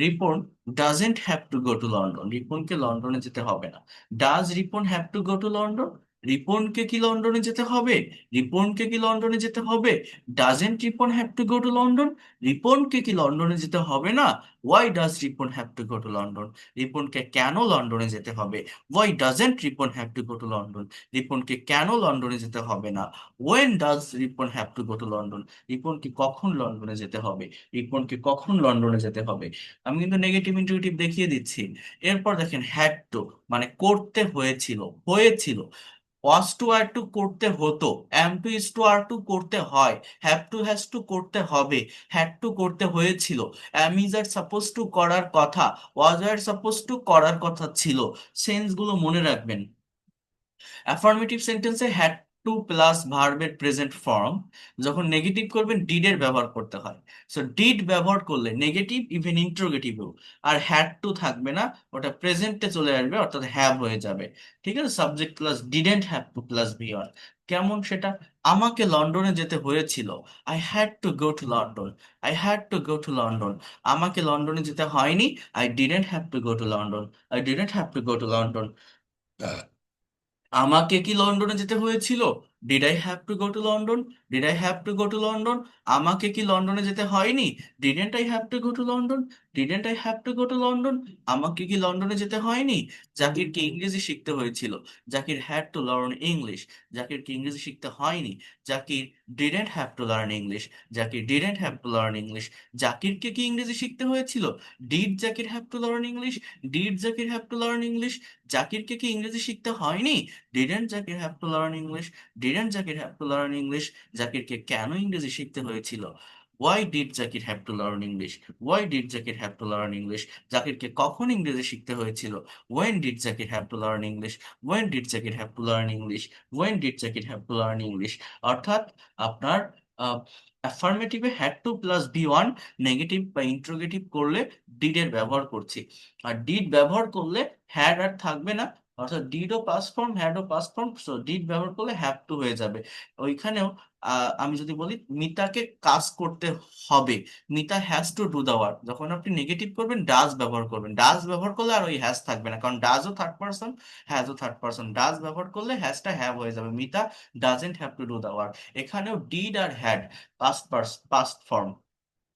Ripon doesn't have to go to London, রিপনকে লন্ডনে যেতে হবে না। Does Ripon have to go to London, রিপনকে কি লন্ডনে যেতে হবে? রিপনকে কি লন্ডনে যেতে হবে? Doesn't Ripon have to go to London, রিপনকে কি লন্ডনে যেতে হবে না? Why does Ripon have to go to London, রিপনকে কেন লন্ডনে যেতে হবে? Why doesn't Ripon have to go to London, রিপনকে কেন লন্ডনে যেতে হবে না? When does Ripon have to go to London, রিপনকে কখন লন্ডনে যেতে হবে? রিপনকে কখন লন্ডনে যেতে হবে? আমি কিন্তু নেগেটিভ ইন্টিউটিভ দেখিয়ে দিচ্ছি। এরপর দেখেন হ্যাড টু, মানে করতে হয়েছিল, হয়েছিল। ওয়াজ টু আর টু করতে হতো, am to is to are to করতে হয়, হ্যাভ টু হ্যাজ টু করতে হবে, হ্যাড টু করতে হয়েছিল, am is are suppose to করার কথা, ওয়াজ আর সাপোজ টু করার কথা ছিল। সেন্স গুলো মনে রাখবেন। অ্যাফার্মেটিভ সেন্টেন্সে হ্যাড টু প্লাস ভার্বের প্রেজেন্ট ফর্ম, যখন নেগেটিভ করবেন ডিড এর ব্যবহার করতে হয়। সো ডিড ব্যবহার করলে নেগেটিভ ইভেন ইন্টারোগেটিভও আর হ্যাড টু থাকবে না, ওটা প্রেজেন্টে চলে আসবে, অর্থাৎ হ্যাভ হয়ে যাবে। ঠিক আছে, subject plus didn't have to plus V one. কেমন সেটা? আমাকে লন্ডনে যেতে হয়েছিল, I had to go to London, I had to go to London. আমাকে লন্ডনে যেতে হয়নি, I didn't have to go to London, I didn't have to go to London. আমাকে কি লন্ডনে যেতে হয়েছিল? Did I have to go to London, did I have to go to London. আমাকে কি লন্ডনে যেতে হয়নি? Didn't I have to go to London, didn't I have to go to London. আমাকে কি লন্ডনে যেতে হয়নি? জাকির কি ইংরেজি শিখতে হয়েছিল? Zakir had to learn English, Zakir কি ইংরেজি শিখতে হয়নি? Zakir didn't have to learn English, Zakir didn't have to learn English. জাকিরকে কি ইংরেজি শিখতে হয়েছিল? Did Zakir have to learn English, did Zakir have to learn English. জাকিরকে কি ইংরেজি শিখতে হয়নি? Didn't Zakir have to learn English, didn't Zakir have to learn English. জাকিরকে কেন ইংরেজি শিখতে হয়েছিল? Why did Zakir have to learn English, why did Zakir have to learn English. জাকিরকে কখন ইংরেজি শিখতে হয়েছিল? When did Zakir have to learn English, when did Zakir have to learn English, when did Zakir have to learn English. অর্থাৎ আপনার অ্যাফার্মেটিভে had to plus V one, negative বা ইন্ট্রোগেটিভ করলে ডিড এর ব্যবহার করছি, আর ডিড ব্যবহার করলে হ্যাড আর থাকবে না, অর্থাৎ ডিডও পাস্ট ফর্ম হ্যাডও পাস্ট ফর্ম, সো ডিড ব্যবহার করলে হ্যাভ টু হয়ে যাবে। ওইখানেও আমি যদি বলি মিতাকে কাজ করতে হবে, মিতা has to do the work, যখন আপনি নেগেটিভ করবেন ডাজ ব্যবহার করবেন, ডাজ ব্যবহার করলে আর ওই হ্যাজ থাকবে না, কারণ ডাজও থার্ড পারসন, হ্যাজও থার্ড পারসন। ডাজ ব্যবহার করলে হ্যাজটা হ্যাভ হয়ে যাবে, Mita doesn't have to do the work. এখানেও ডিড আর হ্যাড পাস্ট ফর্ম,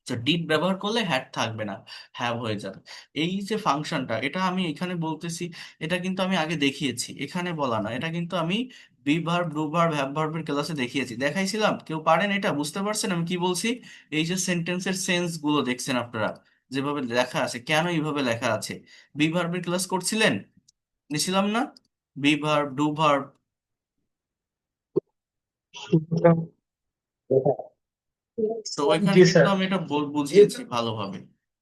তো ডিড ব্যবহার করলে হ্যাড থাকবে না, হ্যাভ হয়ে যাবে। এই যে ফাংশনটা, এটা আমি এখানে বলতেছি, এটা কিন্তু আমি আগে দেখিয়েছি, এখানে বলা না, এটা কিন্তু আমি be verb, do verb, have ভার্বের ক্লাসে দেখিয়েছি, দেখাইছিলাম। কেউ পারেন এটা বুঝতে পারছেন আমি কি বলছি? এই যে সেন্টেন্সের সেন্স গুলো দেখছেন আপনারা, যেভাবে লেখা আছে, কেন এইভাবে লেখা আছে? বি ভার্বের ক্লাস করছিলেন, নিছিলাম না? B verb, do verb. তো ওইখানে জি কিন্তু স্যার। আমি এটা বুঝিয়েছি ভালোভাবে,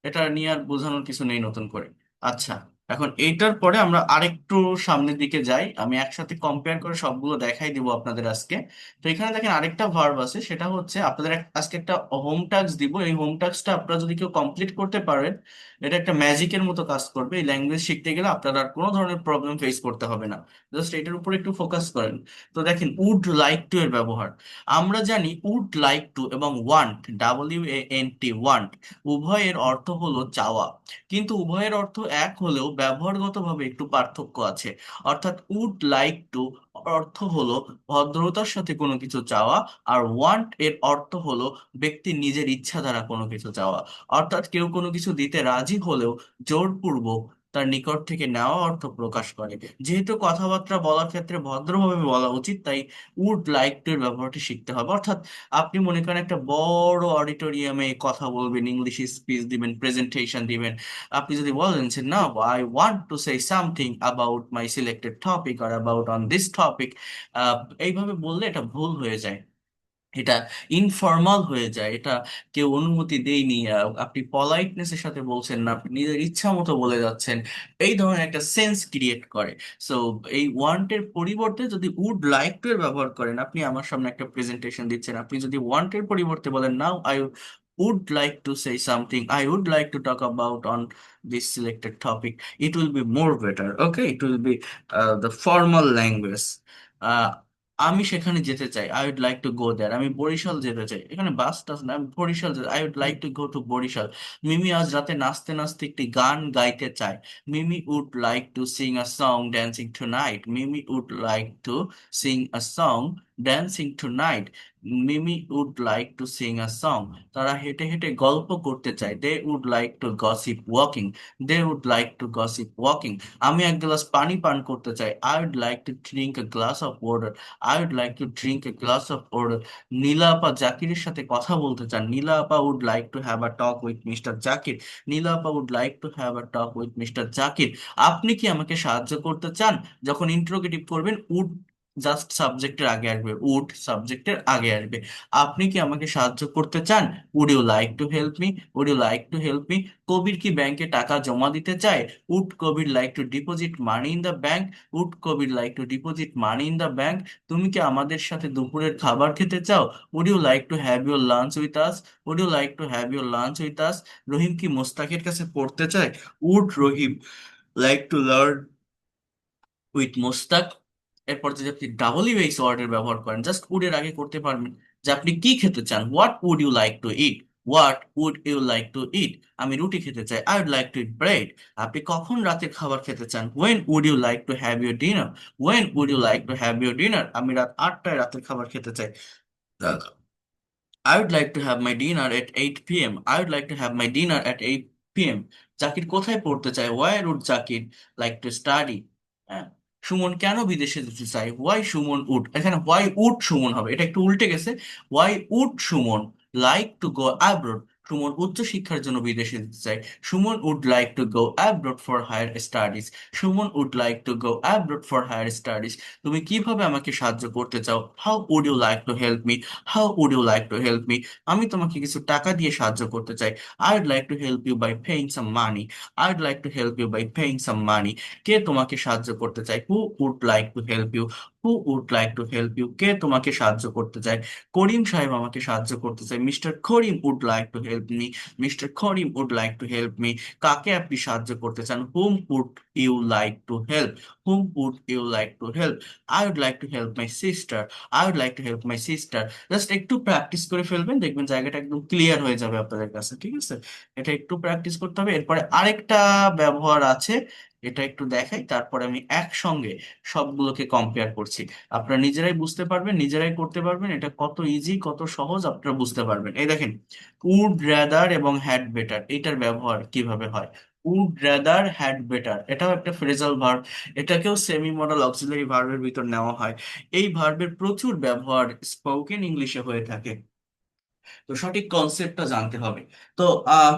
এটা নিয়ে আর বোঝানোর কিছু নেই নতুন করে। আচ্ছা, এখন এইটার পরে আমরা আরেকটু সামনের দিকে যাই, আমি একসাথে কম্পেয়ার করে সবগুলো দেখাই দিব আপনাদের আজকে। তো এখানে দেখেন আরেকটা ভার্ব আছে, সেটা হচ্ছে আপনাদের আজকে একটা হোম টাস্ক দিব। এই হোম টাস্কটা আপনারা যদি কেউ কমপ্লিট করতে পারেন, এটা একটা ম্যাজিকের মতো কাজ করবে। এই ল্যাঙ্গুয়েজ শিখতে গেলে আপনারা আর কোনো ধরনের প্রবলেম ফেস করতে হবে না, জাস্ট এটার উপর একটু ফোকাস করেন। তো দেখেন উড লাইক টু এর ব্যবহার। আমরা জানি উড লাইক টু এবং ওয়ান্ট, WANT, ওয়ান্ট, উভয়ের অর্থ হলো চাওয়া। কিন্তু উভয়ের অর্থ এক হলেও ব্যবহারগতভাবে একটু পার্থক্য আছে। অর্থাৎ উড লাইক টু অর্থ হলো ভদ্রতার সাথে কোনো কিছু চাওয়া, আর ওয়ান্ট এর অর্থ হলো ব্যক্তির নিজের ইচ্ছা দ্বারা কোনো কিছু চাওয়া। অর্থাৎ কেউ কোনো কিছু দিতে রাজি হলেও জোরপূর্বক তার নিকট থেকে নেওয়া অর্থ প্রকাশ করে। যেহেতু কথাবার্তা বলার ক্ষেত্রে ভদ্রভাবে বলা উচিত, তাই উড লাইক টু এর ব্যবহারটি শিখতে হবে। অর্থাৎ আপনি মনে করেন একটা বড় অডিটোরিয়ামে কথা বলবেন, ইংলিশ স্পিচ দিবেন, প্রেজেন্টেশন দিবেন, আপনি যদি বলেন যে না, I want to say something about my selected topic আর অ্যাবাউট অন দিস টপিক, এইভাবে বললে এটা ভুল হয়ে যায়, এটা ইনফর্মাল হয়ে যায়, এটা কেউ অনুমতি দেয়নি, আপনি পলাইটনেসের সাথে বলছেন না, আপনি নিজের ইচ্ছা মতো বলে যাচ্ছেন, এই ধরনের একটা সেন্স ক্রিয়েট করে। সো এই ওয়ান্টের পরিবর্তে যদি উড লাইক টু এর ব্যবহার করেন, আপনি আমার সামনে একটা প্রেজেন্টেশন দিচ্ছেন, আপনি যদি ওয়ান্টের পরিবর্তে বলেন now I would like to say something, I would like to talk about on this selected topic, it will be more better. Okay, it will be the formal language. আমি সেখানে যেতে চাই, I would like to go there. আমি বরিশাল যেতে চাই, এখানে বাস টাস না, আমি বরিশাল যেতে, I would like to go to Barishal. Mimi আজ রাতে নাচতে নাচতে একটি গান গাইতে চায়, Mimi would like to sing a song dancing tonight, Mimi would like to sing a song dancing tonight, Mimi would like to sing a song. তারা হেঁটে হেঁটে গল্প করতে চায়, they would like to gossip walking, they would like to gossip walking. আমি এক গ্লাস পানি পান করতে চাই, I would like to drink a glass of water, I would like to drink a glass of water. Nila আপা জাকিরের সাথে কথা বলতে চান, নীলা আপা would like to have a talk with Mr. Zakir, নীলা আপা would like to have a talk with Mr. Zakir. আপনি কি আমাকে সাহায্য করতে চান? যখন ইন্টারোগেটিভ করবেন, উড জাস্ট সাবজেক্টের আগে আসবে, উড সাবজেক্টের আগে আসবে। আপনি কি আমাকে সাহায্য করতে চান? Would you like to help me, would you like to help me. Kabir কি ব্যাংকে টাকা জমা দিতে চায়? Would Kabir like to deposit money in the bank, would Kabir like to deposit money in the bank. তুমি কি আমাদের সাথে দুপুরের খাবার খেতে চাও? Would you like to have your lunch with us, would you like to have your lunch with us. Rahim কি মোস্তাকের কাছে পড়তে চায়? Would Rahim like to learn with Mostak. এরপর যদি আপনি ডাবল ইউএস ওয়ার্ডের ব্যবহার করেন, জাস্ট উড এর আগে করতে পারবেন যে আপনি কি খেতে চান, what would you like to eat, what would you like to eat. আমি রুটি খেতে চাই, I would like to eat bread. আপনি কখন রাতের খাবার খেতে চান, when would you like to have your dinner, when would you like to have your dinner. আমি রাত 8টায় রাতের খাবার খেতে চাই, I would like to have my dinner at 8 p.m. I would like to have my dinner at 8 p.m. Zakir কোথায় পড়তে চায়? Where would Zakir like to study? হ্যাঁ। সুমন কেন বিদেশে যেতে চায়? Why সুমন would, এখানে why would সুমন হবে, এটা একটু উল্টে গেছে। Why would Suman like to go abroad? Suman উচ্চ শিক্ষার জন্য বিদেশে যেতে চায়। Suman would like to go abroad for higher studies. Suman would like to go abroad for higher studies. তুমি কিভাবে আমাকে সাহায্য করতে চাও? How would you like to help me? How would you like to help me? আমি তোমাকে কিছু টাকা দিয়ে সাহায্য করতে চাই, I would like to help you by paying some money, I would like to help you by paying some money. কে তোমাকে সাহায্য করতে চায়? Who would like to help you, who would like to help you. কে তোমাকে সাহায্য করতে চায়? করিম সাহেব আমাকে সাহায্য করতে চায়, mister Karim would like to help me, mister Karim would like to help me. কাকে আপনি সাহায্য করতে চান? Whom would you like to help, whom would you like to help. I would like to help my sister, I would like to help my sister. Just একটু প্র্যাকটিস করে ফেলবেন, দেখবেন জায়গাটা একদম ক্লিয়ার হয়ে যাবে আপনাদের কাছে, ঠিক আছে? এটা একটু প্র্যাকটিস করতে হবে। এরপরে আরেকটা ব্যবহার আছে, এটা একটু দেখাই, তারপরে আমি একসঙ্গে সবগুলোকে কম্পেয়ার করছি। আপনারা নিজেরাই বুঝতে পারবেন, নিজেরাই করতে পারবেন, এটা কত ইজি কত সহজ আপনারা বুঝতে পারবেন। এই দেখেন, উড রেদার এবং হ্যাড বেটার এটার ব্যবহার কিভাবে হয়। উড রেদার হ্যাড বেটার এটাও একটা ফ্রেজাল ভার্ব, এটাকেও সেমি মডাল অক্সিলারি ভার্বের ভিতর নেওয়া হয়। এই ভার্বের প্রচুর ব্যবহার স্পোকেন ইংলিশে হয়ে থাকে। তো সঠিক কনসেপ্টটা জানতে হবে। তো আহ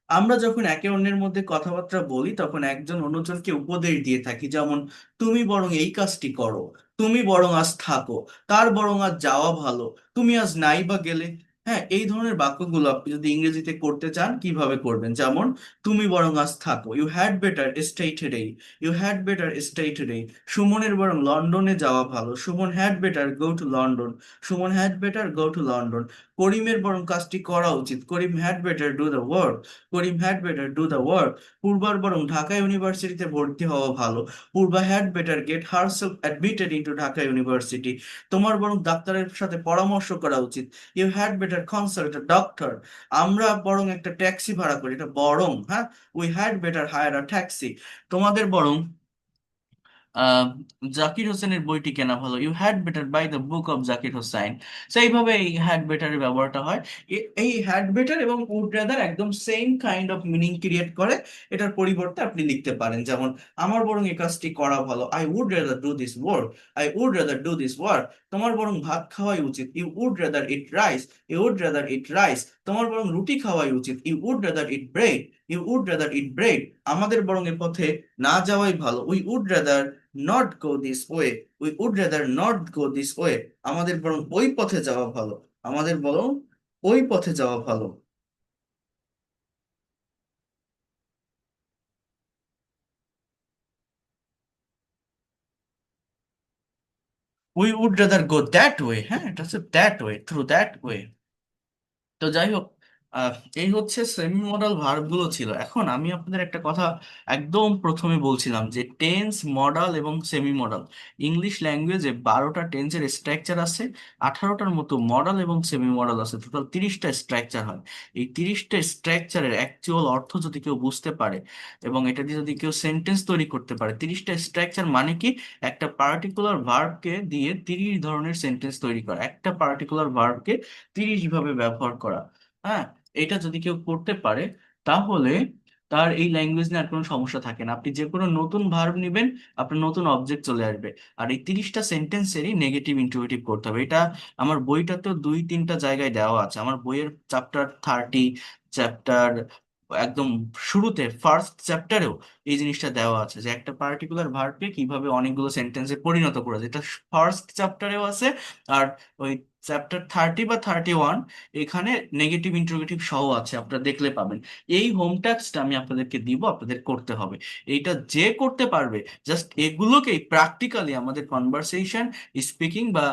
আমরা যখন একে অন্যের মধ্যে কথাবার্তা বলি তখন একজন অন্যজনকে উপদেশ দিয়ে থাকি, যেমন তুমি বরং এই কাজটি করো, তুমি বরং আজ থাকো, তার বরং আজ যাওয়া ভালো, তুমি আজ নাই বা গেলে। হ্যাঁ, এই ধরনের বাক্যগুলো আপনি যদি ইংরেজিতে করতে চান কিভাবে করবেন, যেমন তুমি বরং আজ থাকো, you had better stay today, you had better stay today. সুমনের বরং লন্ডনে যাওয়া ভালো, Sumon had better go to London, Sumon had better go to London. করিমের বরং কাজটি করা উচিত, Karim had better do the work, Karim had better do the work. পূর্বার বরং ঢাকা ইউনিভার্সিটিতে ভর্তি হওয়া ভালো, Purba had better get herself admitted into Dhaka university. তোমার বরং ডাক্তারের সাথে পরামর্শ করা উচিত, you had better consult a doctor. আমরা বরং একটা ট্যাক্সি ভাড়া করি, এটা বরং, হ্যাঁ, we had better hire a taxi. তোমাদের বরং আহ, জাকির হোসেনের বইটি কেনা ভালো, you had better buy the book of Zakir Hossain. সেইভাবে এই হ্যাড বেটারের ব্যবহারটা হয়। এই হ্যাড বেটার এবং উড রাদার একদম same kind of meaning create করে। এটার পরিবর্তে আপনি লিখতে পারেন, যেমন আমার বরং এই কাজটি করা ভালো, I would rather do this work, I would rather do this work. তোমার বরং ভাত খাওয়াই উচিত, you would rather eat rice, you would rather eat rice. তোমার বরং রুটি খাওয়াই উচিত, you would rather eat bread, you would rather eat bread. আমাদের বরং এ পথে না যাওয়াই ভালো, we would rather not go this way, we would rather not go this way. আমাদের বরং ওই পথে যাওয়া ভালো, আমাদের বরং ওই পথে যাওয়া ভালো। We would rather go that way, হ্যাঁ, এটা হচ্ছে that way, through that way. তো যাই হোক, আহ, এই হচ্ছে সেমি মডাল ভার্ব গুলো ছিল। এখন আমি আপনাদের একটা কথা একদম প্রথমে বলছিলাম যে টেন্স, মডাল এবং সেমি মডাল, ইংলিশ ল্যাঙ্গুয়েজে 12টা টেন্সের স্ট্রাকচার আছে, 18টার মতো মডাল এবং সেমি মডাল আছে, টোটাল 30টা স্ট্রাকচার হয়। এই 30টা স্ট্রাকচারের অ্যাকচুয়াল অর্থ যদি কেউ বুঝতে পারে এবং এটা দিয়ে যদি কেউ সেন্টেন্স তৈরি করতে পারে, 30টা স্ট্রাকচার মানে কি, একটা পার্টিকুলার ভার্বকে দিয়ে 30 ধরনের সেন্টেন্স তৈরি করা, একটা পার্টিকুলার ভার্বকে 30 ভাবে ব্যবহার করা। হ্যাঁ, এটা যদি কেউ করতে পারে তাহলে তার এই ল্যাঙ্গুয়েজ নিয়ে আর কোনো সমস্যা থাকে না। আপনি যে কোনো নতুন ভার্ব নেবেন, আপনার নতুন অবজেক্ট চলে আসবে। আর এই 30টা সেন্টেন্সেরই নেগেটিভ ইন্টারোগেটিভ করতে হবে। এটা আমার বইটাতেও 2-3টা জায়গায় দেওয়া আছে। আমার বইয়ের চ্যাপ্টার 30, চ্যাপ্টার একদম শুরুতে ফার্স্ট চ্যাপ্টারেও এই জিনিসটা দেওয়া আছে যে একটা পার্টিকুলার ভার্বকে কিভাবে অনেকগুলো সেন্টেন্সে পরিণত করা যায়। এটা ফার্স্ট চ্যাপ্টারেও আছে। আর ওই চ্যাপ্টার 30 বা 31 এখানে নেগেটিভ ইন্টারোগেটিভ সহ আছে, আপনারা দেখলে পাবেন। এই হোম টাস্কটা আমি আপনাদেরকে দিব, আপনাদের করতে হবে। এইটা যে করতে পারবে, জাস্ট এগুলোকেই প্র্যাকটিক্যালি আমাদের কনভারসেশন, স্পিকিং বা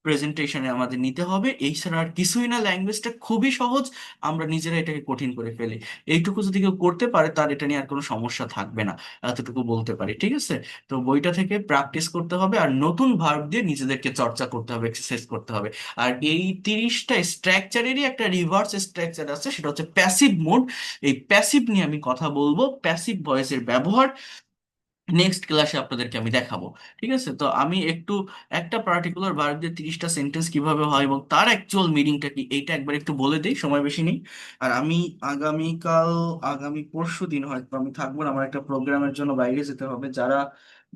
প্রেজেন্টেশনে আমাদের নিতে হবে। এই ছাড়া আর কিছুই না, ল্যাঙ্গুয়েজটা খুবই সহজ, আমরা নিজেরা এটাকে কঠিন করে ফেলি। এইটুকু যদি কেউ করতে পারে তার এটা নিয়ে আর কোনো সমস্যা থাকবে না, এতটুকু বলতে পারি, ঠিক আছে? তো বইটা থেকে প্র্যাকটিস করতে হবে আর নতুন ভার্ব দিয়ে নিজেদেরকে চর্চা করতে হবে, এক্সারসাইজ করতে হবে। আর এই 30টা স্ট্রাকচারেরই একটা রিভার্স স্ট্রাকচার আছে, সেটা হচ্ছে প্যাসিভ মোড। এই প্যাসিভ নিয়ে আমি কথা বলবো, প্যাসিভ ভয়েসের ব্যবহার নেক্সট ক্লাসে আপনাদেরকে আমি দেখাবো। ঠিক আছে, তো আমি একটু একটা পার্টিকুলার ভার্ব দিয়ে 30টা সেন্টেন্স কিভাবে হয় এবং তার অ্যাকচুয়াল মিনিংটা কি এইটা একবার একটু বলে দিই, সময় বেশি নেই। আর আমি আগামীকাল, আগামী পরশু দিন হয়তো আমি থাকবো না, আমার একটা প্রোগ্রামের জন্য বাইরে যেতে হবে। যারা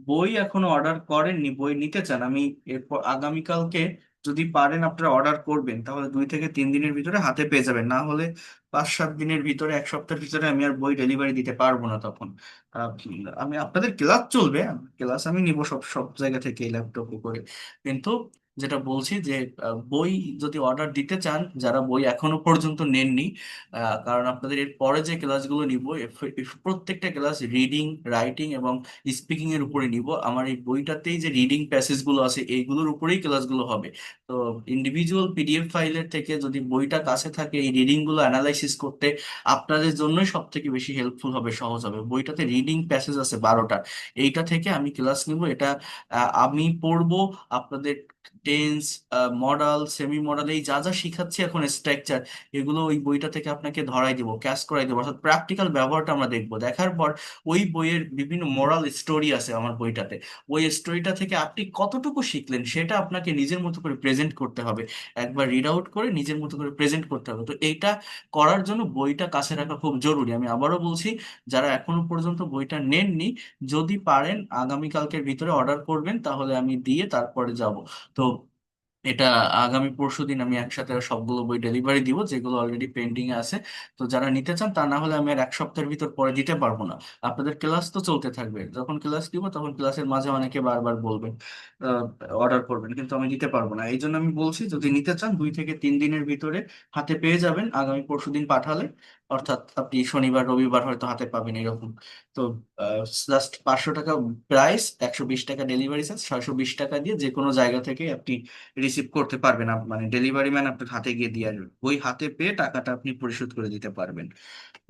বই এখনো অর্ডার করেননি, বই নিতে চান, আমি এরপর আগামীকালকে যদি পারেন আপনারা অর্ডার করবেন, তাহলে 2 থেকে 3 দিনের ভিতরে হাতে পেয়ে যাবেন। না হলে 5-7 দিনের ভিতরে, এক সপ্তাহের ভিতরে আমি আর বই ডেলিভারি দিতে পারবো না তখন। আহ, আমি আপনাদের ক্লাস চলবে, ক্লাস আমি নিব সব সব জায়গা থেকে ল্যাপটপে করে। কিন্তু যেটা বলছি যে বই যদি অর্ডার দিতে চান, যারা বই এখনো পর্যন্ত নেননি, কারণ আপনাদের এর পরে যে ক্লাসগুলো নিব প্রত্যেকটা ক্লাস রিডিং, রাইটিং এবং স্পিকিং এর উপরে নিব। আমার এই বইটাতেই যে রিডিং প্যাসেজ গুলো আছে এইগুলোর উপরেই ক্লাসগুলো হবে। তো ইন্ডিভিজুয়াল পিডিএফ ফাইলের থেকে যদি বইটা কাছে থাকে, এই রিডিং গুলো অ্যানালাইসিস করতে আপনাদের জন্যই সব থেকে বেশি হেল্পফুল হবে, সহজ হবে। বইটাতে রিডিং প্যাসেজ আছে 12টা, এইটা থেকে আমি ক্লাস নিব। এটা আমি পড়বো, আপনাদের টেন্স, মডাল, সেমি মডাল, এই যা যা শিখাচ্ছি এখন স্ট্রাকচার, এগুলো ওই বইটা থেকে আপনাকে ধরাই দিব, ক্যাচ করাই দেবো, অর্থাৎ প্র্যাকটিক্যাল ব্যবহারটা আমরা দেখবো। দেখার পর ওই বইয়ের বিভিন্ন মোরাল স্টোরি আছে আমার বইটাতে, ওই স্টোরিটা থেকে আপনি কতটুকু শিখলেন সেটা আপনাকে নিজের মতো করে প্রেজেন্ট করতে হবে, একবার রিড আউট করে নিজের মতো করে প্রেজেন্ট করতে হবে। তো এইটা করার জন্য বইটা কাছে রাখা খুব জরুরি। আমি আবারও বলছি, যারা এখনো পর্যন্ত বইটা নেননি, যদি পারেন আগামীকালকের ভিতরে অর্ডার করবেন, তাহলে আমি দিয়ে তারপরে যাব। তো এটা আগামী পরশুদিন আমি একসাথে সবগুলো বই ডেলিভারি দিব যেগুলো অলরেডি পেন্ডিং এ আছে। তো যারা নিতে চান, তা না হলে আমি আর এক সপ্তাহের ভিতর পরে দিতে পারবো না। আপনাদের ক্লাস তো চলতে থাকবে, যখন ক্লাস দিব তখন ক্লাসের মাঝে অনেকে বারবার বলবেন, অর্ডার করবেন, কিন্তু আমি দিতে পারবো না। এই জন্য আমি বলছি, যদি নিতে চান 2 থেকে 3 দিনের ভিতরে হাতে পেয়ে যাবেন আগামী পরশুদিন পাঠালে, অর্থাৎ আপনি শনিবার রবিবার হয়তো হাতে পাবেন এরকম। তো জাস্ট 500 টাকা প্রাইস, 120 টাকা ডেলিভারি চার্জ, 620 টাকা দিয়ে যে কোনো জায়গা থেকে আপনি রিসিভ করতে পারবেন। মানে ডেলিভারি ম্যান আপনার হাতে গিয়ে দিয়ে আসবে, ওই হাতে পেয়ে টাকাটা আপনি পরিশোধ করে দিতে পারবেন।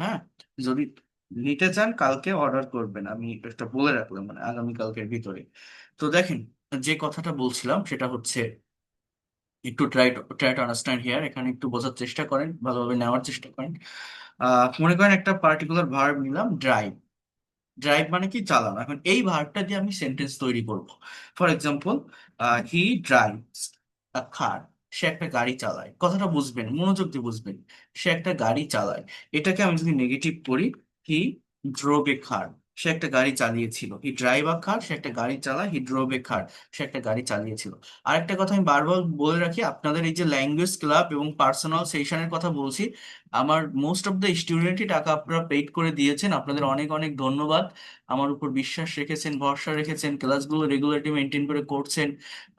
হ্যাঁ, যদি নিতে চান কালকে অর্ডার করবেন, আমি একটা বলে রাখলাম, মানে আগামী কালকের ভিতরে। তো দেখেন, যে কথাটা বলছিলাম সেটা হচ্ছে, একটু ট্রাই টু আন্ডারস্ট্যান্ড হিয়ার, এখানে একটু বোঝার চেষ্টা করেন, ভালোভাবে নেওয়ার চেষ্টা করেন। মনে করেন একটা পার্টিকুলার ভার্ব নিলাম, ড্রাইভ। ড্রাইভ মানে কি, চালানো। এখন এই ভার্বটা দিয়ে আমি সেন্টেন্স তৈরি করব। For example, he drives a car. সে একটা গাড়ি চালায়। কথাটা বুঝবেন, মনোযোগ দিয়ে বুঝবেন। সে একটা গাড়ি চালায়। এটাকে আমি যদি নেগেটিভ করি, হি ড্রোভ এ কার। সে একটা গাড়ি চালিয়েছিল। হি ড্রাইভ আ কার, সে একটা গাড়ি চালায়। হি ড্রোভ এ কার, সে একটা গাড়ি চালিয়েছিল। আরেকটা কথা আমি বারবার বলে রাখি, আপনাদের এই যে ল্যাঙ্গুয়েজ ক্লাব এবং পার্সোনাল সেশনের কথা বলছি, আমার মোস্ট অফ দ্য স্টুডেন্টই টাকা আপনারা পেইড করে দিয়েছেন, আপনাদের অনেক অনেক ধন্যবাদ। আমার উপর বিশ্বাস রেখেছেন, ভরসা রেখেছেন, ক্লাসগুলো রেগুলারলি মেনটেন করে করছেন,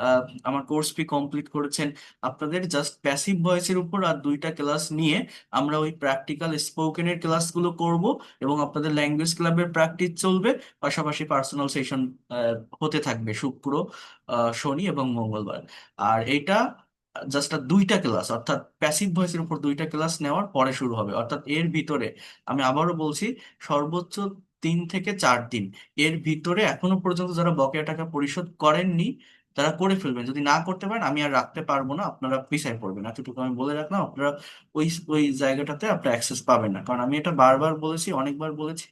আহ, আমার কোর্স ফি কমপ্লিট করেছেন। আপনাদের জাস্ট প্যাসিভ ভয়েসের উপর আর 2টা ক্লাস নিয়ে আমরা ওই প্র্যাকটিক্যাল স্পোকেনের ক্লাসগুলো করব, এবং আপনাদের ল্যাঙ্গুয়েজ ক্লাবের প্র্যাকটিস চলবে, পাশাপাশি পার্সোনাল সেশন হতে থাকবে শুক্র, শনি এবং মঙ্গলবার। আর এটা জাস্ট 2টা ক্লাস, অর্থাৎ প্যাসিভ ভয়েসের উপর 2টা ক্লাস নেওয়ার পরে শুরু হবে, অর্থাৎ এর ভিতরে, আমি আবারও বলছি, সর্বোচ্চ 3 থেকে 4 দিন, এর ভিতরে এখনো পর্যন্ত যারা বকেয়া টাকা পরিশোধ করেননি তারা করে ফেলবেন। যদি না করতে পারেন, আমি আর রাখতে পারবো না, আপনারা পিছায় পড়বেন। এতটুকু আমি বলে রাখলাম, আপনারা ওই ওই জায়গাটাতে আপনার অ্যাক্সেস পাবেন না, কারণ আমি এটা বারবার বলেছি, অনেকবার বলেছি।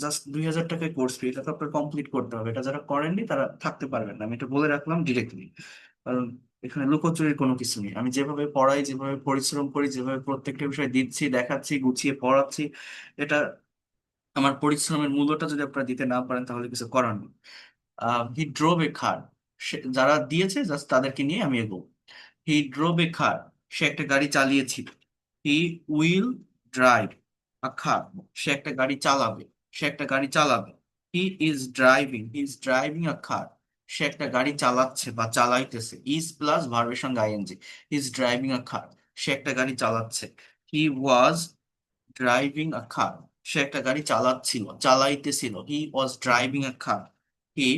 জাস্ট 2000 টাকায় কোর্স ফি, এটা তো আপনার কমপ্লিট করতে হবে। এটা যারা করেননি তারা থাকতে পারবেন না, আমি এটা বলে রাখলাম ডিরেক্টলি। কারণ এখানে লুকোচুরির কোনো কিছু নেই। আমি যেভাবে পড়াই, যেভাবে পরিশ্রম করি, যেভাবে প্রত্যেকটা বিষয় দিচ্ছি, দেখাচ্ছি, গুছিয়ে পড়াচ্ছি, এটা আমার পরিশ্রমের মূল্যটা যদি আপনারা দিতে না পারেন তাহলে কিছু করার নেই। হি ড্রোভ এ কার, যারা দিয়েছে জাস্ট তাদেরকে নিয়ে আমি এগোবো। হি ড্রোভ এ কার, সে একটা গাড়ি চালিয়েছিল। He will drive a car, সে একটা গাড়ি চালাবে। সে একটা গাড়ি চালাবে। হি ইজ ড্রাইভিং আ কার, সে একটা গাড়ি চালাচ্ছে বা চালাইতেছে। ইজ প্লাস ভার্বের সঙ্গে ING. He is driving a car, সে একটা গাড়ি চালাচ্ছে। হি ওয়াজ ড্রাইভিং আ কার, সে একটা গাড়ি চালাচ্ছিল, চালাইতেছিল। He was driving a car. He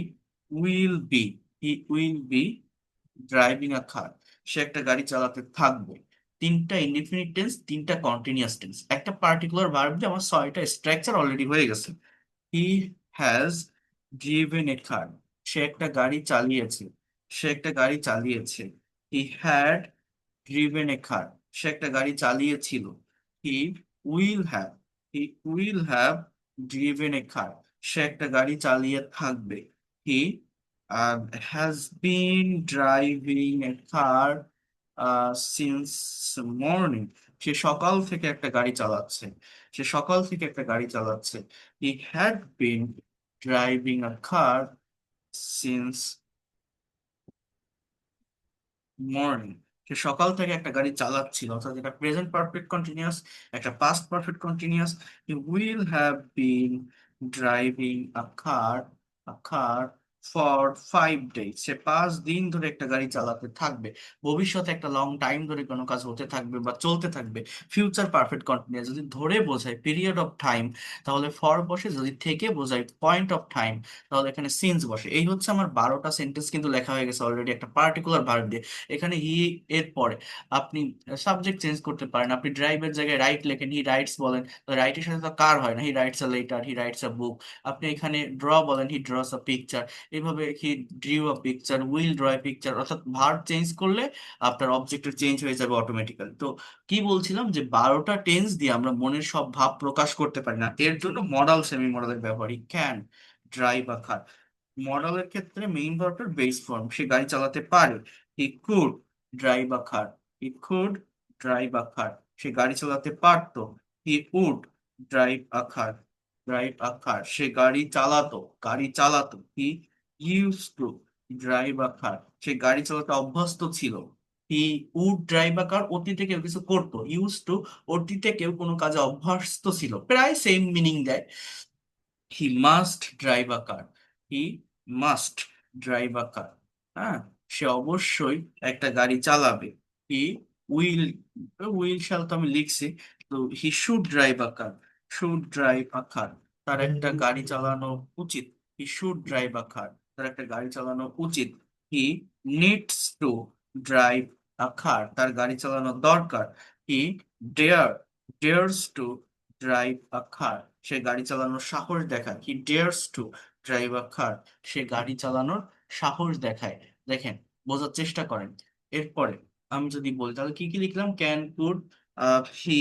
will be he will be driving a car, সে একটা গাড়ি চালাতে থাকবে। 3টা ইনডিফিনিট টেন্স, 3টা কন্টিনিউয়াস টেন্স, একটা পার্টিকুলার ভার্ব দিয়ে আমার 6টা স্ট্রাকচার অলরেডি হয়ে গেছে। He has driven a car, সে একটা গাড়ি চালিয়েছে। সে একটা গাড়ি চালিয়েছে। He had driven a car, সে একটা গাড়ি চালিয়েছিল। He will have he will have driven a car, সে একটা গাড়ি চালিয়ে থাকবে। He has been driving a car since morning, সে সকাল থেকে একটা গাড়ি চালাচ্ছে। সে সকাল থেকে একটা গাড়ি চালাচ্ছে। He had been driving a car since morning, সে সকাল থেকে একটা গাড়ি চালাচ্ছিল, অর্থাৎ এটা প্রেজেন্ট পারফেক্ট কন্টিনিউয়াস, একটা past perfect continuous. He will have been driving a car for 5 days, সে 5 দিন ধরে একটা গাড়ি চালাতে থাকবে। ভবিষ্যতে একটা লং টাইম ধরে কোনো কাজ হতে থাকবে বা চলতে থাকবে। ফিউচার পারফেক্ট কন্টিনিউয়াস যদি ধরে বোঝায় পিরিয়ড অফ টাইম, তাহলে ফর বসে। যদি থেকে বোঝায় পয়েন্ট অফ টাইম, তাহলে এখানে সিন্স বসে। এই হচ্ছে আমার 12টা সেন্টেন্স কিন্তু লেখা হয়ে গেছে অলরেডি একটা পার্টিকুলার ভার্ব দিয়ে। এখানে হি এর পরে আপনি সাবজেক্ট চেঞ্জ করতে পারেন। আপনি ড্রাইভের জায়গায় রাইট লেখেন, হি রাইটস বলেন, রাইটের সাথে তো কার হয় না, he writes a letter, he writes a book. আপনি এখানে ড্র বলেন, হি ড্রস আ পিকচার। এইভাবে he drew a picture, will draw a picture, অর্থাৎ ভার্ব চেঞ্জ করলে আপনার অবজেক্টের চেঞ্জ হয়ে যাবে অটোমেটিক্যালি। তো কি বলছিলাম যে 12টা টেন্স দিয়ে আমরা মনের সব ভাব প্রকাশ করতে পারি না, এর জন্য মডাল সেমি মডেলের ব্যবহার। হি ক্যান ড্রাইভ আ কার। মডেলের ক্ষেত্রে মেইন ভার্বের বেস ফর্ম, সে গাড়ি চালাতে পারে। He could drive a car. He could drive a car, সে গাড়ি চালাতে পারতো। He would drive a car. Drive a car, সে গাড়ি চালাতো, গাড়ি চালাতো। He use to drive a car, সে গাড়ি চালাতে অভ্যস্ত ছিল। হি উড ড্রাইভ আ কার, অতীতে কেউ কিছু করতো। ইউজ টু, অতীতে কেউ কোনো কাজে অভ্যস্ত ছিল, প্রায় সেম মিনিং দেয়। He must drive a car. He must drive a car, হ্যাঁ, সে অবশ্যই একটা গাড়ি চালাবে। হি উইল, উইল শাল তো আমি লিখছি, তো he should drive a car. Should drive a car, তার একটা গাড়ি চালানো উচিত। হি শুড ড্রাইভ আ কার, তার একটা গাড়ি চালানো উচিত। He needs to drive a car, তার গাড়ি চালানো দরকার। He dare dares to drive a car, সে গাড়ি চালানোর সাহস দেখায়। He dares to drive a car, সে গাড়ি চালানোর সাহস দেখায়। দেখেন, বোঝার চেষ্টা করেন। এরপরে আমি যদি বলি তাহলে কি কি লিখলাম, can, could, he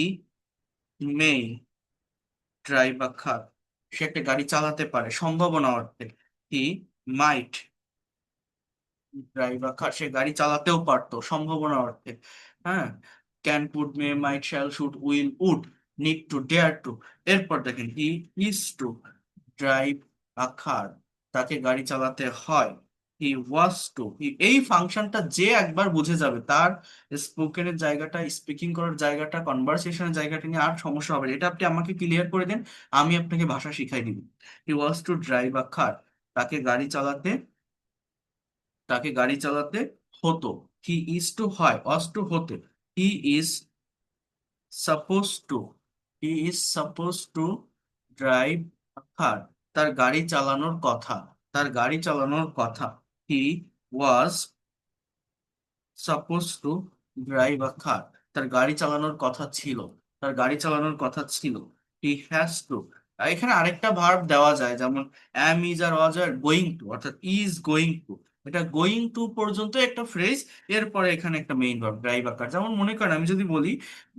may drive a car, সে একটা গাড়ি চালাতে পারে সম্ভাবনা অর্থে। হি মাইট ড্রাইভ আ কার, সে গাড়ি চালাতেও পারতো সম্ভাবনা অর্থে। হ্যাঁ, can, could, may, might, shall, should, will, would, need to, dare to. এরপর দেখেন, he is to drive a car, তাকে গাড়ি চালাতে হয়। হি ওয়াজ টু, এই ফাংশনটা যে একবার বুঝে যাবে তার স্পোকেনের জায়গাটা, স্পিকিং করার জায়গাটা, কনভারসেশনের জায়গাটা নিয়ে আর সমস্যা হবে না। এটা আপনি আমাকে ক্লিয়ার করে দেন, আমি আপনাকে ভাষা শিখাই দিব। হি ওয়াজ টু ড্রাইভ আ কার, তাকে গাড়ি চালাতে, তাকে গাড়ি চালাতে হতো। হি ইজ টু হয়, ওয়াজ টু হতে। He is suppose to, he is suppose to drive a car, তার গাড়ি চালানোর কথা, তার গাড়ি চালানোর কথা। He was suppose to drive a car, তার গাড়ি চালানোর কথা ছিল, তার গাড়ি চালানোর কথা ছিল। হি হ্যাজ টু, এখানে আরেকটা ভার্ব দেওয়া যায়, যেমন am, is are was were going to, অর্থাৎ ইজ গোয়িং টু, এটা গোয়িং টু পর্যন্ত একটা ফ্রেজ, এরপরে এখানে একটা main verb drive a car. যেমন মনে করেন আমি যদি বলি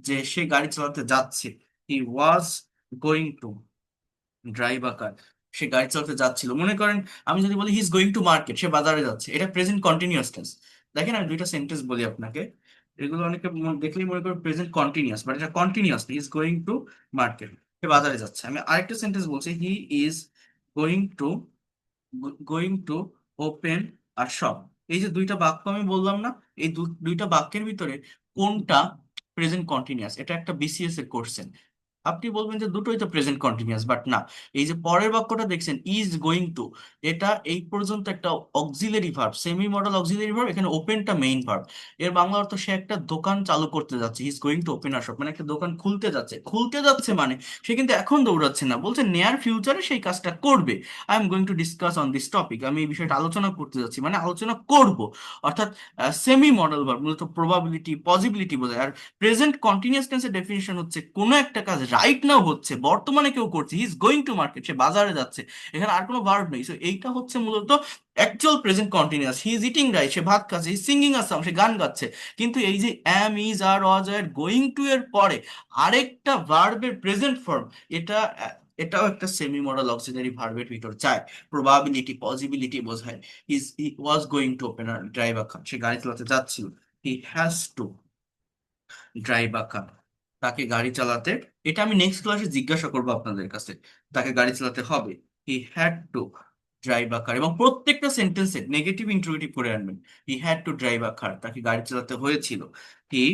যে সে গাড়ি চালাতে যাচ্ছে, he was going to drive a car, সে গাড়ি চালাতে যাচ্ছিল। মনে করেন আমি যদি বলি he is going to market, সে বাজারে যাচ্ছে, এটা প্রেজেন্ট কন্টিনিউয়াস টেন্স। দেখেন আমি দুইটা সেন্টেন্স বলি আপনাকে, এগুলো অনেকে দেখলেই মনে করে প্রেজেন্ট কন্টিনিউয়াস, বাট এটা continuous, he is going to market, সে বাজারে যাচ্ছে। আমি আরেকটা সেন্টেন্স বলছি, he is going to, going to open a shop. এই যে দুইটা বাক্য আমি বললাম না, এই দুইটা বাক্যের ভিতরে কোনটা প্রেজেন্ট কন্টিনিউয়াস? এটা একটা বিসিএস এর কোশ্চেন। আপনি বলবেন যে দুটোই তো প্রেজেন্ট কন্টিনিউয়াস, বাট না। এই যে পরের বাক্যটা দেখছেন, ইজ গোয়িং টু, এটা এই পর্যন্ত একটা auxiliary verb, semi modal auxiliary verb, এখানে ওপেনটা মেইন ভার্ব। এর বাংলা অর্থ সে একটা দোকান চালু করতে যাচ্ছে, is going to open a shop, মানে একটা দোকান খুলতে যাচ্ছে। খুলতে যাচ্ছে মানে সে কিন্তু এখন দৌড়াচ্ছে না, বলছে নিয়ার ফিউচারে সেই কাজটা করবে। I am going to discuss on this topic, আমি এই বিষয়টা আলোচনা করতে যাচ্ছি, মানে আলোচনা করব। অর্থাৎ সেমি মডেল ভার্ব মূলত প্রবাবিলিটি, পসিবিলিটি বোঝায়। আর প্রেজেন্ট কন্টিনিউয়াস টেন্সের ডেফিনিশন হচ্ছে কোনো একটা কাজ রাইট নাও হচ্ছে, বর্তমানে কেউ করছে, he is going to market, সে বাজারে যাচ্ছে, এখানে আর কোনো ভার্ব নেই। সো এইটা হচ্ছে মূলত actual present continuous. He is eating rice, সে ভাত খাচ্ছে। হি সিঙ্গিং আ সং, সে গান গাচ্ছে। কিন্তু এই যে am, is, are, was, were, going to এর পরে আরেকটা ভার্বের প্রেজেন্ট ফর্ম, এটা এটাও একটা সেমি মডেল অক্সিলারি ভার্বের ভিতর যায়, প্রবাবিলিটি, পসিবিলিটি বোঝায়। He was going to open a drive a car, সে গাড়ি চালাতে যাচ্ছিল। He has to drive a car, তাকে গাড়ি চালাতে, এটা আমি নেক্সট ক্লাসে জিজ্ঞাসা করবো আপনাদের কাছে, তাকে গাড়ি চালাতে হবে। He had to drive a car, এবং প্রত্যেকটা সেন্টেন্সে নেগেটিভ ইন্টারোগেটিভ করে আনবেন। He had to drive a car, তাকে গাড়ি চালাতে হয়েছিল। He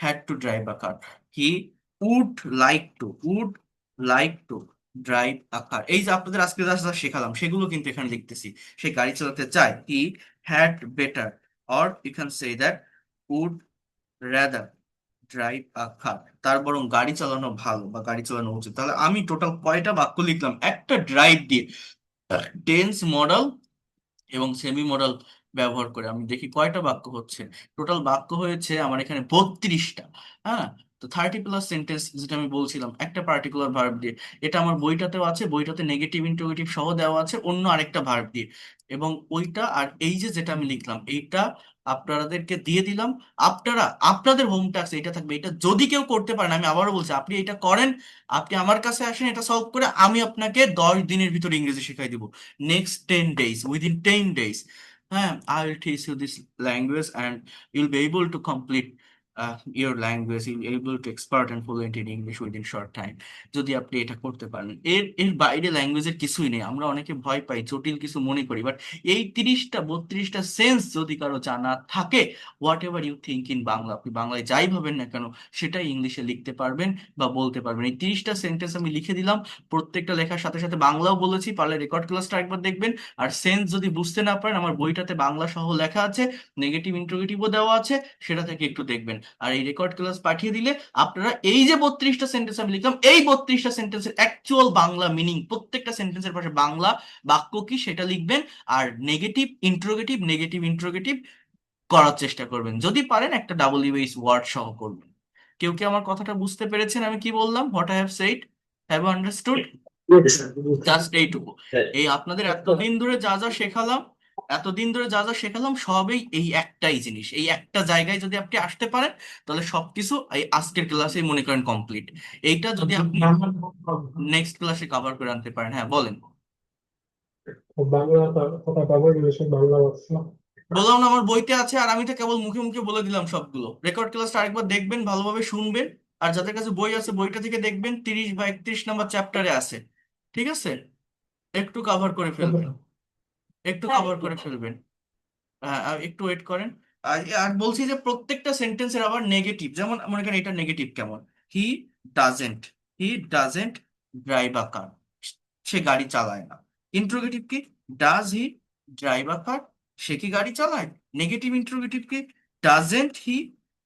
had to drive a car. He would like to, would like to drive a car. এই যে আপনাদের আজকে যা যা শেখালাম সেগুলো কিন্তু এখানে লিখতেছি। সে গাড়ি চালাতে চায়। He had better, or you can see that would rather drive a car, তার বরং গাড়ি চালানো ভালো বা গাড়ি চালানো উচিত। তাহলে আমি টোটাল কয়টা বাক্য লিখলাম একটা ড্রাইভ দিয়ে, টেন্স, মডেল এবং সেমি মডেল ব্যবহার করে। আমি দেখি কয়টা বাক্য হচ্ছে। টোটাল বাক্য হয়েছে আমার এখানে 32টা। হ্যাঁ, তো 30+ সেন্টেন্স যেটা আমি বলছিলাম একটা পার্টিকুলার ভার্ব দিয়ে, এটা আমার বইটাতেও আছে, বইটাতে নেগেটিভ ইন্টারোগেটিভ সহ দেওয়া আছে অন্য আরেকটা ভার্ব দিয়ে। এবং ওইটা আর এই যে যেটা আমি লিখলাম এইটা আপনাদেরকে দিয়ে দিলাম। আপনারা আপনাদের হোম টাস্ক এটা থাকবে, এটা যদি কেউ করতে পারেন, আমি আবারও বলছি, আপনি এটা করেন, আপনি আমার কাছে আসেন, এটা সলভ করে আমি আপনাকে 10 দিনের ভিতরে ইংরেজি শেখাই দিব। নেক্সট 10 days, উইদিন 10 days, হ্যাঁ, I will teach you this language and you'll be able to complete your language, you'll be able to expert and fluent in English within short time, যদি আপনি এটা করতে পারেন। এর এর বাইরে ল্যাঙ্গুয়েজের কিছুই নেই। আমরা অনেকে ভয় পাই, জটিল কিছু মনে করি, বাট এই 30টা 32টা সেন্স যদি কারো জানা থাকে, whatever you think in Bangla, আপনি বাংলায় যাই ভাবেন না কেন সেটাই ইংলিশে লিখতে পারবেন বা বলতে পারবেন। এই 30টা সেন্টেন্স আমি লিখে দিলাম, প্রত্যেকটা লেখার সাথে সাথে বাংলাও বলেছি, পারলে রেকর্ড ক্লাসটা একবার দেখবেন। আর সেন্স যদি বুঝতে না পারেন, আমার বইটাতে বাংলা সহ লেখা আছে, নেগেটিভ ইন্টারোগেটিভও দেওয়া আছে, সেটা থেকে একটু দেখবেন। আর এই রেকর্ড ক্লাস পাঠিয়ে দিলে আপনারা এই যে 32টা সেন্টেন্স আমি লিখলাম, এই 32টা সেন্টেন্সের অ্যাকচুয়াল বাংলা মিনিং, প্রত্যেকটা সেন্টেন্সের পাশে বাংলা বাক্য কি সেটা লিখবেন। আর নেগেটিভ ইন্টারোগেটিভ করার চেষ্টা করবেন, যদি পারেন একটা ডাবল ইউএস ওয়ার্ড সহ করবেন। কেউ কি আমার কথাটা বুঝতে পেরেছেন আমি কি বললাম? What I have said, have understood? Just এইটুকু। এই আপনাদের এতদিন ধরে যা যা শেখালাম, সবই এই একটাই জিনিস, এই একটা জায়গায় যদি আপনি আসতে পারেন, তাহলে সবকিছু এই আজকের ক্লাসে মনে করেন কমপ্লিট। এইটা যদি আপনি নেক্সট ক্লাসে কভার করে আনতে পারেন। হ্যাঁ বলেন। বাংলা কথা কভার ইংলিশে বাংলা অর্থ। বললাম না আমার বইতে আছে, আর আমি তো কেবল মুখে মুখে বলে দিলাম সবগুলো। রেকর্ড ক্লাসটা আরেকবার দেখবেন, ভালোভাবে শুনবেন। আর যাদের কাছে বই আছে বইটা থেকে দেখবেন, 30 বা 31 নম্বর চ্যাপ্টারে আছে। ঠিক আছে, একটু কভার করে ফেলবেন, একটু হ্যাঁ, কভার করে ফেলবেন। আর একটু ওয়েট করেন। আর বলছি যে প্রত্যেকটা সেন্টেন্সের আবার নেগেটিভ, যেমন মনে করেন এটা নেগেটিভ কেমন, he doesn't he doesn't drive a car, সে গাড়ি চালায় না। ইন্ট্রোগেটিভ কি, does he drive a car, সে কি গাড়ি চালায়। নেগেটিভ ইন্ট্রোগেটিভ কি, doesn't he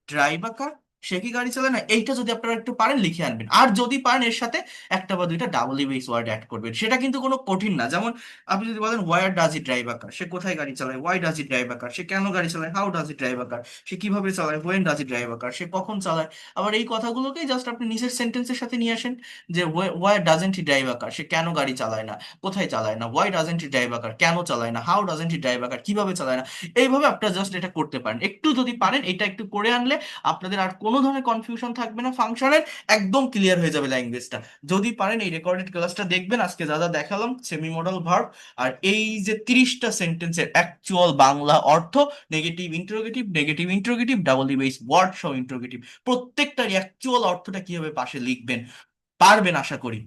drive a car, সে কি গাড়ি চালায় না। এইটা যদি আপনারা একটু পারেন লিখে আনবেন, আর যদি পারেন এর সাথে একটা বা দুইটা ডাবল ইউএস ওয়ার্ড অ্যাড করবেন। সেটা কিন্তু কোনো কঠিন না। যেমন আপনি যদি বলেন where does he drive a car, সে কোথায় গাড়ি চালায়। Why does he drive a car, সে কেন গাড়ি চালায়। How does he drive a car, সে কিভাবে চালায়। When does he drive a car, সে কখন চালায়। আবার এই কথাগুলোকেই জাস্ট আপনি নিজের সেন্টেন্সের সাথে নিয়ে আসেন, যে why doesn't he drive a car, সে কেন গাড়ি চালায় না, কোথায় চালায় না। Why doesn't he drive a car, কেন চালায় না। How doesn't he drive a car, কিভাবে চালায় না। এইভাবে আপনারা জাস্ট এটা করতে পারেন। একটু যদি পারেন এটা একটু করে আনলে আপনাদের আর কোনো ধরনের কনফিউশন থাকবে না ফাংশনের, একদম ক্লিয়ার হয়ে যাবে ল্যাঙ্গুয়েজটা। যদি পারেন এই রেকর্ডেড ক্লাসটা দেখবেন, আজকে যা যা দেখালাম সেমি মডেল ভার্ব, আর এই যে 30টা সেন্টেন্সের অ্যাকচুয়াল বাংলা অর্থ, negative interrogative double US word সহ ইন্টারোগেটিভ, প্রত্যেকটার অ্যাকচুয়াল অর্থটা কিভাবে পাশে লিখবেন, পারবেন আশা করি।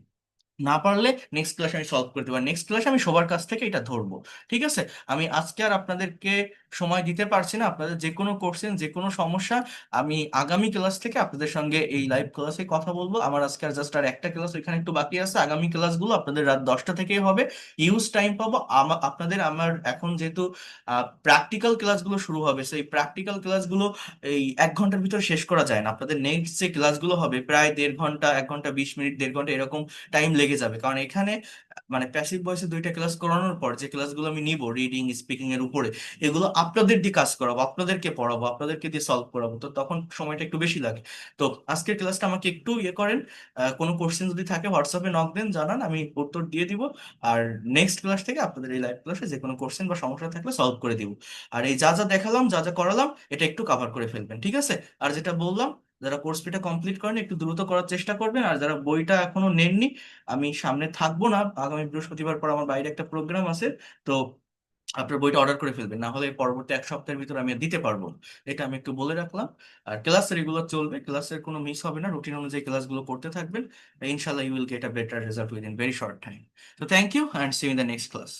না পারলে নেক্সট ক্লাসে আমি সলভ করতে পারি, নেক্সট ক্লাসে আমি সবার কাছ থেকে এটা ধরবো। ঠিক আছে, আমি আজকে আর আপনাদেরকে সময় দিতে পারছি না। আপনাদের যে কোনো কোশ্চেন, যে কোনো সমস্যা, আমি আগামী ক্লাস থেকে আপনাদের সঙ্গে এই লাইভ ক্লাসে কথা বলবো। আমার আজকে আর জাস্ট আর একটা ক্লাস ওইখানে একটু বাকি আছে। আগামী ক্লাসগুলো আপনাদের রাত 10টা থেকেই হবে। ইউজ টাইম পাবো আপনাদের। আমার এখন যেহেতু প্র্যাকটিক্যাল ক্লাসগুলো শুরু হবে, সেই প্র্যাকটিক্যাল ক্লাসগুলো এই 1 ঘন্টার ভিতর শেষ করা যায় না। আপনাদের নেক্সট যে ক্লাসগুলো হবে প্রায় 1.5 ঘন্টা, 1 ঘন্টা 20 মিনিট, 1.5 ঘন্টা এরকম টাইম লেগে যাবে। কারণ এখানে মানে প্যাসিভ ভয়েসে 2টা ক্লাস করানোর পর যে ক্লাসগুলো আমি নিব রিডিং স্পিকিং এর উপরে, এগুলো আপনাদের দিয়ে কাজ করাবো, আপনাদেরকে পড়াবো, আপনাদেরকে দিয়ে সলভ করাবো, তো তখন সময়টা একটু বেশি লাগে। তো আজকের ক্লাসটা আমাকে একটু ইয়ে করেন, কোনো কোশ্চেন যদি থাকে হোয়াটসঅ্যাপে নক দেন, জানান, আমি উত্তর দিয়ে দিব। আর নেক্সট ক্লাস থেকে আপনাদের এই লাইভ ক্লাসে যে কোনো কোশ্চেন বা সমস্যা থাকলে সলভ করে দিব। আর এই যা যা দেখালাম, যা যা করালাম, এটা একটু কভার করে ফেলবেন। ঠিক আছে, আর যেটা বললাম, যারা কোর্স ফিটা কমপ্লিট করেন একটু দ্রুত করার চেষ্টা করবেন। আর যারা বইটা এখনো নেননি, আমি সামনে থাকবো না, আগামী বৃহস্পতিবার পর আমার বাইরে একটা প্রোগ্রাম আছে। তো আপনার বইটা অর্ডার করে ফেলবেন, না হলে পরবর্তী 1 সপ্তাহের ভিতর আমি আর দিতে পারবো না। এটা আমি একটু বলে রাখলাম। আর ক্লাস রেগুলার চলবে, ক্লাসের কোনো মিস হবে না, রুটিন অনুযায়ী ক্লাসগুলো করতে থাকবেন। ইনশাল্লাহ you will get a better result within very short time. তো thank you and see you in the next class.